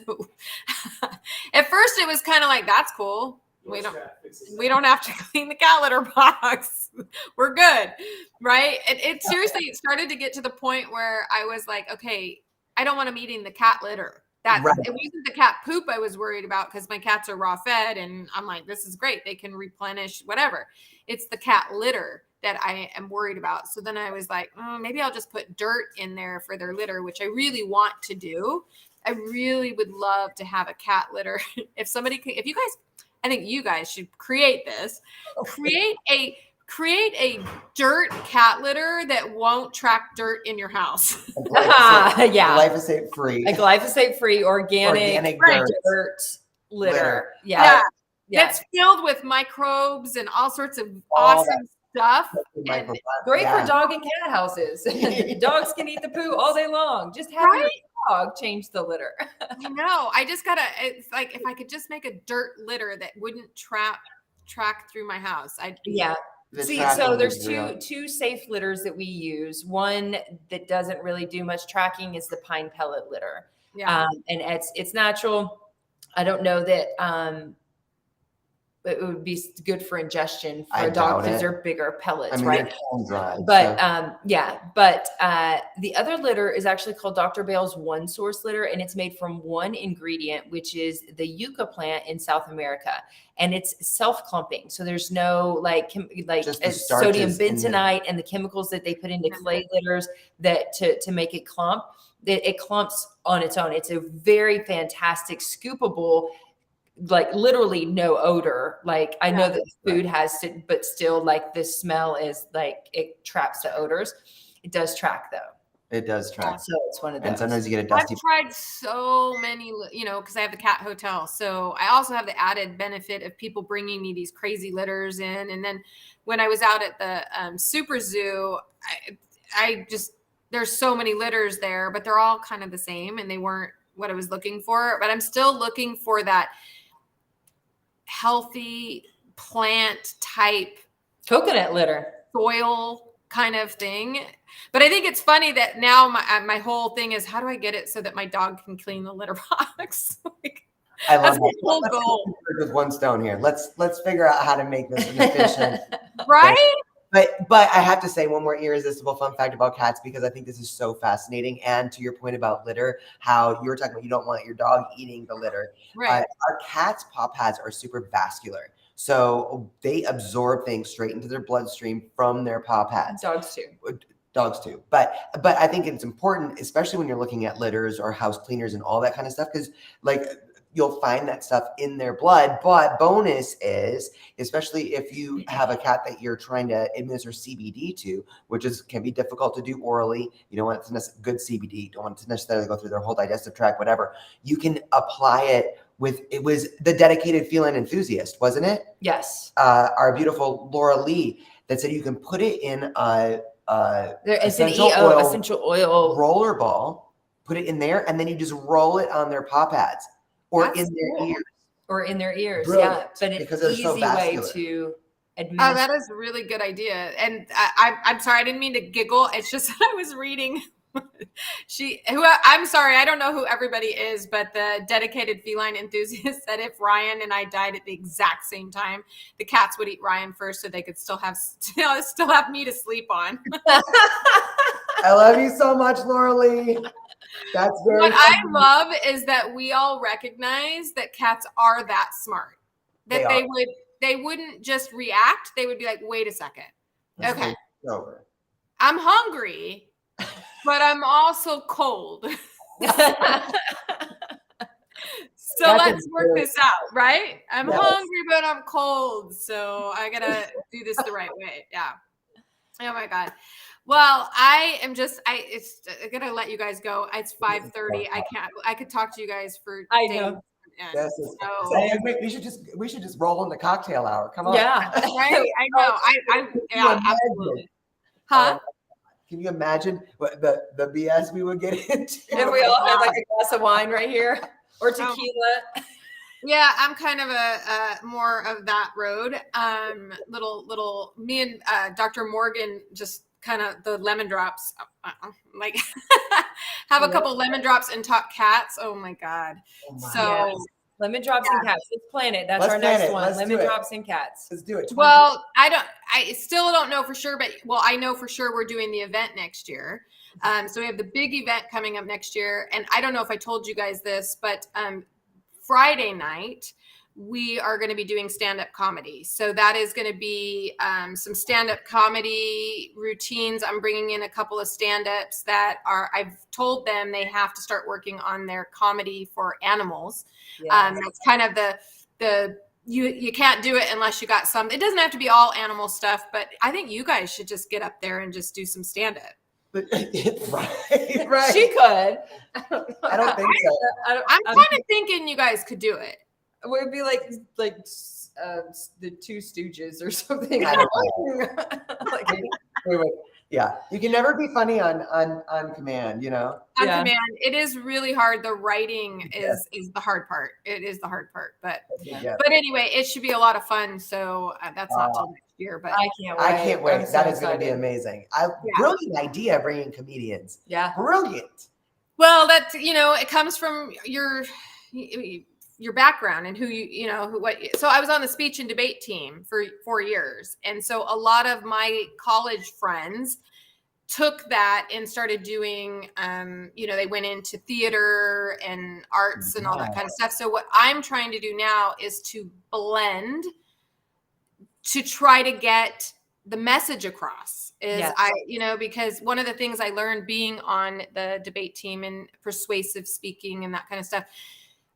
Speaker 1: at first it was kind of like, that's cool. We don't have to clean the cat litter box. We're good. Right. It seriously started to get to the point where I was like, okay, I don't want them eating the cat litter. It wasn't the cat poop I was worried about, because my cats are raw fed and I'm like, this is great. They can replenish whatever. It's the cat litter that I am worried about. So then I was like, maybe I'll just put dirt in there for their litter, which I really want to do. I really would love to have a cat litter. If you guys, I think you guys should create this, create a dirt cat litter that won't track dirt in your house.
Speaker 2: Glyphosate free.
Speaker 3: A glyphosate free organic dirt litter. Yeah.
Speaker 1: That's filled with microbes and all sorts of awesome stuff.
Speaker 3: Great for dog and cat houses. Dogs can eat the poo all day long. Just have your dog change the litter.
Speaker 1: I know. I just it's like, if I could just make a dirt litter that wouldn't track through my house,
Speaker 3: So there's two safe litters that we use. One that doesn't really do much tracking is the pine pellet litter.
Speaker 1: Yeah.
Speaker 3: And it's natural. I don't know that it would be good for ingestion for a dog because they're bigger pellets, right? But the other litter is actually called Dr. Bale's One Source litter, and it's made from one ingredient, which is the yucca plant in South America, and it's self-clumping. So there's no sodium bentonite and the chemicals that they put into clay litters that to make it clump. It clumps on its own. It's a very fantastic scoopable. Like literally no odor. Like I know that food has to, but still like the smell is like it traps the odors. It does track though.
Speaker 2: It does track.
Speaker 3: So it's one of those.
Speaker 2: And sometimes you get a dusty.
Speaker 1: I've tried so many, because I have the cat hotel. So I also have the added benefit of people bringing me these crazy litters in. And then when I was out at the Super Zoo, I just, there's so many litters there, but they're all kind of the same and they weren't what I was looking for. But I'm still looking for that healthy plant type
Speaker 3: coconut litter
Speaker 1: soil kind of thing. But I think it's funny that now my whole thing is how do I get it so that my dog can clean the litter box?
Speaker 2: I love
Speaker 1: that. Whole goal.
Speaker 2: With one stone here. Let's figure out how to make this an efficient.
Speaker 1: Right?
Speaker 2: But I have to say one more irresistible fun fact about cats because I think this is so fascinating. And to your point about litter, how you were talking about you don't want your dog eating the litter.
Speaker 1: Right.
Speaker 2: Our cats' paw pads are super vascular. So they absorb things straight into their bloodstream from their paw pads.
Speaker 3: Dogs too.
Speaker 2: But I think it's important, especially when you're looking at litters or house cleaners and all that kind of stuff, because you'll find that stuff in their blood. But bonus is, especially if you have a cat that you're trying to administer CBD to, which can be difficult to do orally. You don't want it to good CBD. You don't want it to necessarily go through their whole digestive tract, whatever. You can apply it it was the dedicated feline enthusiast, wasn't it?
Speaker 3: Yes.
Speaker 2: Our beautiful Laura Lee that said you can put it in
Speaker 3: essential oil
Speaker 2: roller ball, put it in there, and then you just roll it on their paw pads. Or in their ears.
Speaker 3: Brilliant. Yeah. But
Speaker 2: because
Speaker 3: it's an easy way to administer.
Speaker 1: Oh, that is a really good idea. And I'm sorry, I didn't mean to giggle. It's just that I was reading. I'm sorry, I don't know who everybody is, but the dedicated feline enthusiast said if Ryan and I died at the exact same time, the cats would eat Ryan first so they could still have me to sleep on.
Speaker 2: I love you so much, Laura Lee. That's very
Speaker 1: what I love is that we all recognize that cats are that smart. That they wouldn't just react. They would be like, wait a second. Okay.
Speaker 2: Over.
Speaker 1: I'm hungry, but I'm also cold. So let's work this out, right? I'm hungry, but I'm cold. So I gotta do this the right way. Yeah. Oh my God. Well, I gonna let you guys go. It's 5:30. I could talk to you guys for days.
Speaker 2: We should just roll in the cocktail hour. Come on.
Speaker 3: Yeah.
Speaker 1: Right? I know. Yeah, absolutely. Huh?
Speaker 2: Can you imagine what the BS we would get into?
Speaker 3: And we all had like a glass of wine right here or tequila.
Speaker 1: Yeah, I'm kind of a more of that road. Little me and Dr. Morgan just kind of the lemon drops, have a couple lemon drops and talk cats. Oh my God.
Speaker 3: Lemon drops and cats. Let's plan it. That's our next one. Lemon drops and cats.
Speaker 2: Let's do it.
Speaker 1: Well, I still don't know for sure, but I know for sure we're doing the event next year. So we have the big event coming up next year. And I don't know if I told you guys this, but Friday night, we are going to be doing stand-up comedy. So that is going to be some stand-up comedy routines. I'm bringing in a couple of stand-ups that I've told them they have to start working on their comedy for animals. Yes. That's kind of you can't do it unless you got some. It doesn't have to be all animal stuff, but I think you guys should just get up there and just do some stand-up.
Speaker 2: But right.
Speaker 3: She could.
Speaker 2: I don't think so.
Speaker 1: I'm kind of thinking you guys could do it.
Speaker 3: It would be like the Two Stooges or something.
Speaker 2: I don't know. Wait. Yeah, you can never be funny on command,
Speaker 1: On command, it is really hard. The writing is the hard part. It is the hard part, but anyway, it should be a lot of fun. So that's not till next year, but
Speaker 3: I can't wait.
Speaker 2: That is going to be amazing. Brilliant idea, bringing comedians.
Speaker 3: Yeah,
Speaker 2: brilliant.
Speaker 1: Well, that it comes from your background and so I was on the speech and debate team for 4 years. And so a lot of my college friends took that and started doing, they went into theater and arts and all that kind of stuff. So what I'm trying to do now is to blend to try to get the message across because one of the things I learned being on the debate team and persuasive speaking and that kind of stuff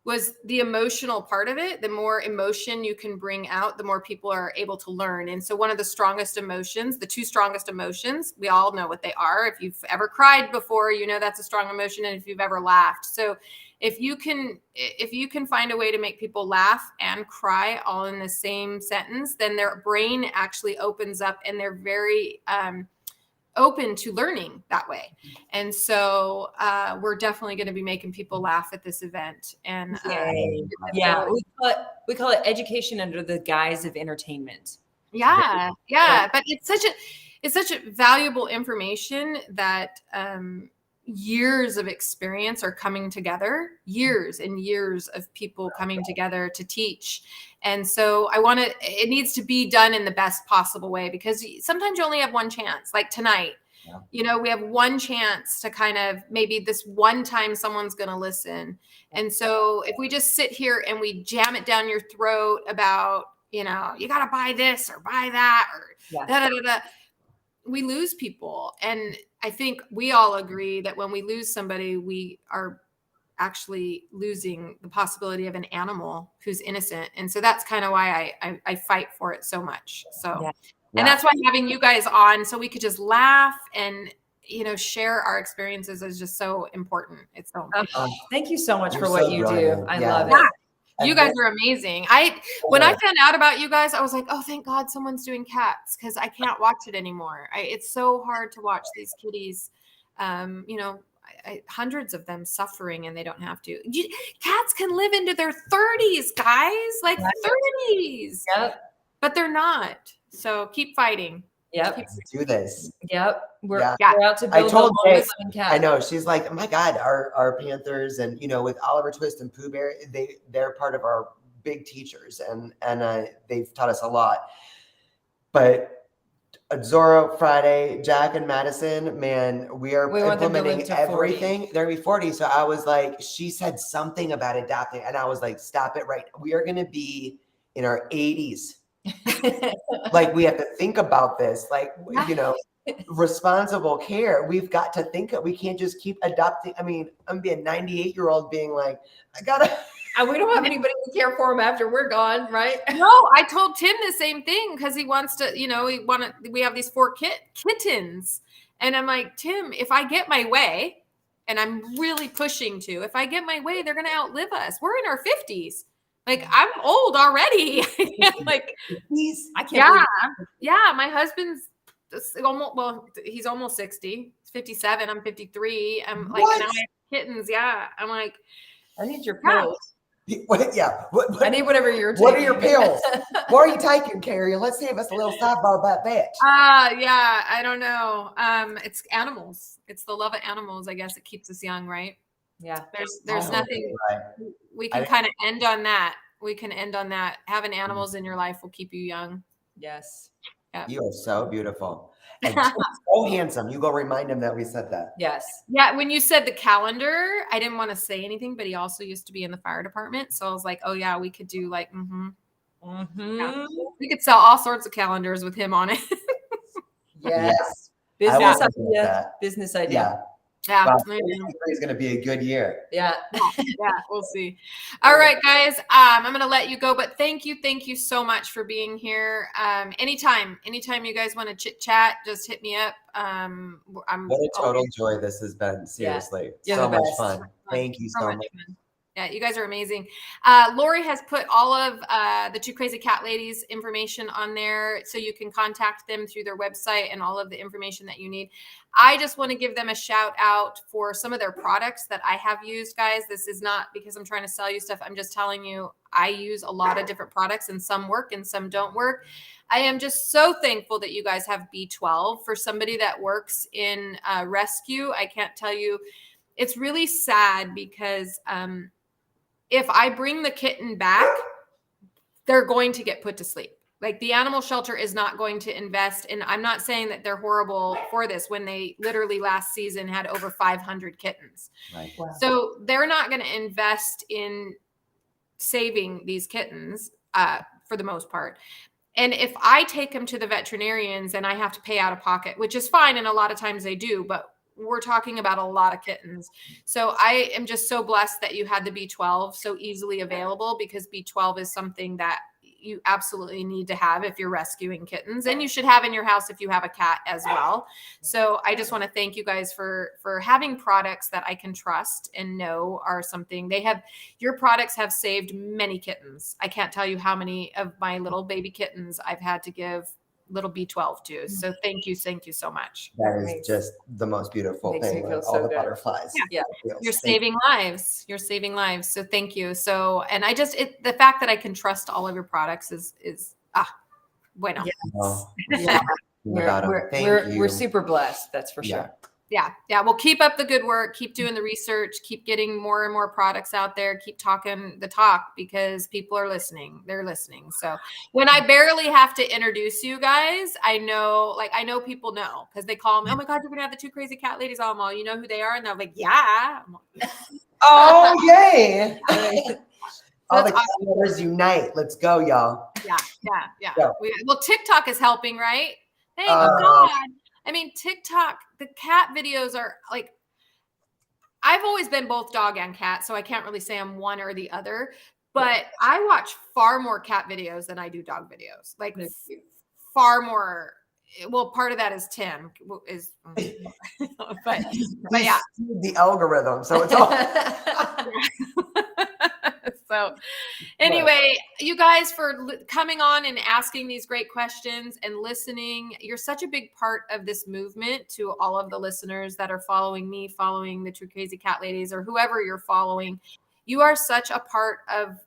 Speaker 1: was the emotional part of it. The more emotion you can bring out, the more people are able to learn. And so one of the strongest emotions, the 2 strongest emotions, we all know what they are. If you've ever cried before, that's a strong emotion. And if you've ever laughed. So if you can find a way to make people laugh and cry all in the same sentence, then their brain actually opens up and they're very, open to learning that way. And so we're definitely going to be making people laugh at this event. And
Speaker 3: we call it education under the guise of entertainment.
Speaker 1: Yeah. But it's such a valuable information that years of experience are coming together, years and years of people coming together to teach. And so it needs to be done in the best possible way, because sometimes you only have one chance, like tonight. We have one chance to kind of, maybe this one time someone's going to listen. And so if we just sit here and we jam it down your throat about, you got to buy this or buy that or we lose people. And I think we all agree that when we lose somebody, we are actually losing the possibility of an animal who's innocent. And so that's kind of why I fight for it so much. So, and that's why having you guys on, so we could just laugh and, share our experiences, is just so important. It's so important.
Speaker 3: Thank you so much for what you do. I love it.
Speaker 1: You guys are amazing. When I found out about you guys, I was like, oh, thank God someone's doing cats, because I can't watch it anymore. It's so hard to watch these kitties, hundreds of them suffering, and they don't have to. Cats can live into their 30s, guys, like 30s.
Speaker 3: Yep.
Speaker 1: But they're not. So keep fighting.
Speaker 3: Yep.
Speaker 2: Let's do this.
Speaker 3: Yep. We're out to build
Speaker 2: I told Jay,
Speaker 3: cat.
Speaker 2: I know, she's like, oh my God, our Panthers, and with Oliver Twist and Pooh Bear, they're part of our big teachers, and they've taught us a lot. But Zorro, Friday, Jack and Madison, man, we are implementing everything. 40. They're gonna be 40. So I was like, she said something about adapting, and I was like, stop it right. We are gonna be in our 80s. Like, we have to think about this, like, responsible care. We've got to think we can't just keep adopting. I mean, I'm being a 98-year-old being like, I gotta.
Speaker 3: And we don't have anybody to care for him after we're gone, right?
Speaker 1: No, I told Tim the same thing, because he wants to, we have these 4 kittens. And I'm like, Tim, if I get my way, and I'm really pushing to, if I get my way, they're going to outlive us. We're in our 50s. Like, I'm old already. Like,
Speaker 3: I can't.
Speaker 1: Yeah. My husband's he's almost 60. He's 57. I'm 53. I'm like, now I have kittens. Yeah. I'm like,
Speaker 3: I need your pills.
Speaker 2: What?
Speaker 3: I need whatever you're taking.
Speaker 2: What are your pills? What are you taking, Carrie? Let's save us a little sidebar about that.
Speaker 1: Yeah, I don't know. It's animals. It's the love of animals, I guess. It keeps us young, right?
Speaker 3: Yeah.
Speaker 1: There's nothing. Right. We can kind of end on that. Having animals in your life will keep you young.
Speaker 3: Yes.
Speaker 2: Yeah. You are so beautiful. And so handsome. You go remind him that we said that.
Speaker 3: Yes.
Speaker 1: Yeah. When you said the calendar, I didn't want to say anything, but he also used to be in the fire department. So I was like, oh yeah, we could do like, Yeah. We could sell all sorts of calendars with him on it.
Speaker 3: Yes. Business idea.
Speaker 2: Yeah.
Speaker 1: Yeah,
Speaker 2: wow. It's going to be a good year.
Speaker 3: Yeah,
Speaker 1: we'll see. All right, guys, I'm going to let you go, but thank you so much for being here. Anytime you guys want to chit chat, just hit me up.
Speaker 2: What a total joy this has been. Seriously, so much fun. Thank you so much.
Speaker 1: Yeah, you guys are amazing. Lori has put all of the Two Crazy Cat Ladies information on there, so you can contact them through their website and all of the information that you need. I just want to give them a shout out for some of their products that I have used, guys. This is not because I'm trying to sell you stuff. I'm just telling you I use a lot of different products, and some work and some don't work. I am just so thankful that you guys have B12. For somebody that works in rescue, I can't tell you. It's really sad because if I bring the kitten back, they're going to get put to sleep. Like, the animal shelter is not going to invest. And I'm not saying that they're horrible for this when they literally last season had over 500 kittens.
Speaker 2: Right.
Speaker 3: Wow.
Speaker 1: So they're not going to invest in saving these kittens for the most part. And if I take them to the veterinarians and I have to pay out of pocket, which is fine, and a lot of times they do, but we're talking about a lot of kittens. So I am just so blessed that you had the B12 so easily available, because B12 is something that you absolutely need to have if you're rescuing kittens, and you should have in your house if you have a cat as well. So I just want to thank you guys for having products that I can trust and know are something your products have saved many kittens. I can't tell you how many of my little baby kittens I've had to give little B12 to. So thank you so much.
Speaker 2: That is just the most beautiful thing with all the butterflies.
Speaker 3: Yeah.
Speaker 1: You're saving lives. You're saving lives. So thank you. So, and I just, the fact that I can trust all of your products is bueno.
Speaker 3: Yes. We're super blessed. That's for sure.
Speaker 1: Yeah. Well, keep up the good work. Keep doing the research. Keep getting more and more products out there. Keep talking the talk, because people are listening. They're listening. So when I barely have to introduce you guys, I know people know, because they call me, oh my God, you're going to have the Two Crazy Cat Ladies on. Well, you know who they are? And they're like, yeah.
Speaker 2: Oh, yay. All the
Speaker 1: That's
Speaker 2: cat lovers unite. Let's go, y'all.
Speaker 1: Yeah.
Speaker 2: Go.
Speaker 1: Well, TikTok is helping, right? Thank God. I mean, TikTok, the cat videos are like, I've always been both dog and cat, so I can't really say I'm one or the other, but I watch far more cat videos than I do dog videos. Like, far more. Well, part of that is Tim but yeah.
Speaker 2: The algorithm. So it's all.
Speaker 1: So anyway, you guys, for coming on and asking these great questions and listening. You're such a big part of this movement. To all of the listeners that are following me, following the Two Crazy Cat Ladies, or whoever you're following, you are such a part of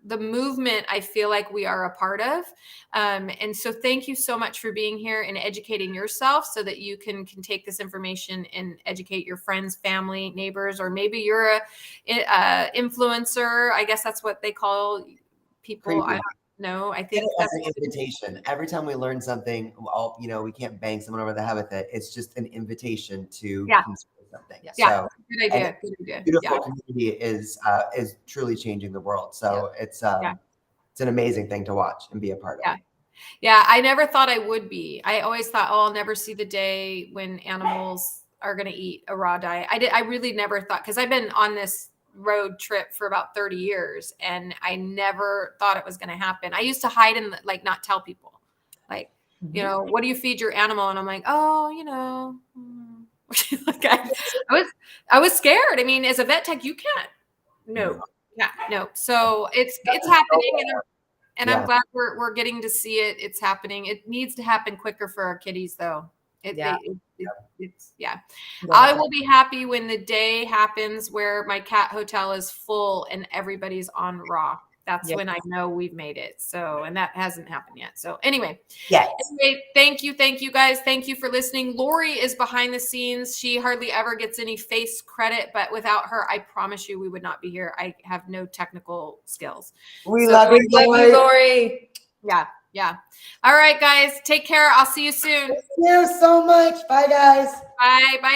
Speaker 1: the movement I feel like we are a part of. And so thank you so much for being here and educating yourself, so that you can take this information and educate your friends, family, neighbors, or maybe you're a influencer. I guess that's what they call people. I don't know. I think
Speaker 2: that's an invitation. Every time we learn something, we can't bang someone over the head with it. It's just an invitation to consider something.
Speaker 1: Yeah. So, good idea.
Speaker 2: Beautiful community is truly changing the world. So it's an amazing thing to watch and be a part of.
Speaker 1: Yeah. I never thought I would be. I always thought, I'll never see the day when animals are going to eat a raw diet. I really never thought, because I've been on this road trip for about 30 years and I never thought it was going to happen. I used to hide and not tell people, like, what do you feed your animal? And I'm like, like I was scared. I mean, as a vet tech, you can't. No. So it's happening, and I'm glad we're getting to see it. It's happening. It needs to happen quicker for our kitties, though. I will be happy when the day happens where my cat hotel is full and everybody's on raw. That's when I know we've made it. So, and that hasn't happened yet. So anyway, thank you guys. Thank you for listening. Lori is behind the scenes. She hardly ever gets any face credit, but without her, I promise you we would not be here. I have no technical skills.
Speaker 2: We love you,
Speaker 3: Lori.
Speaker 1: Yeah. All right, guys, take care. I'll see you soon.
Speaker 2: Thank you so much. Bye, guys.
Speaker 1: Bye, everybody.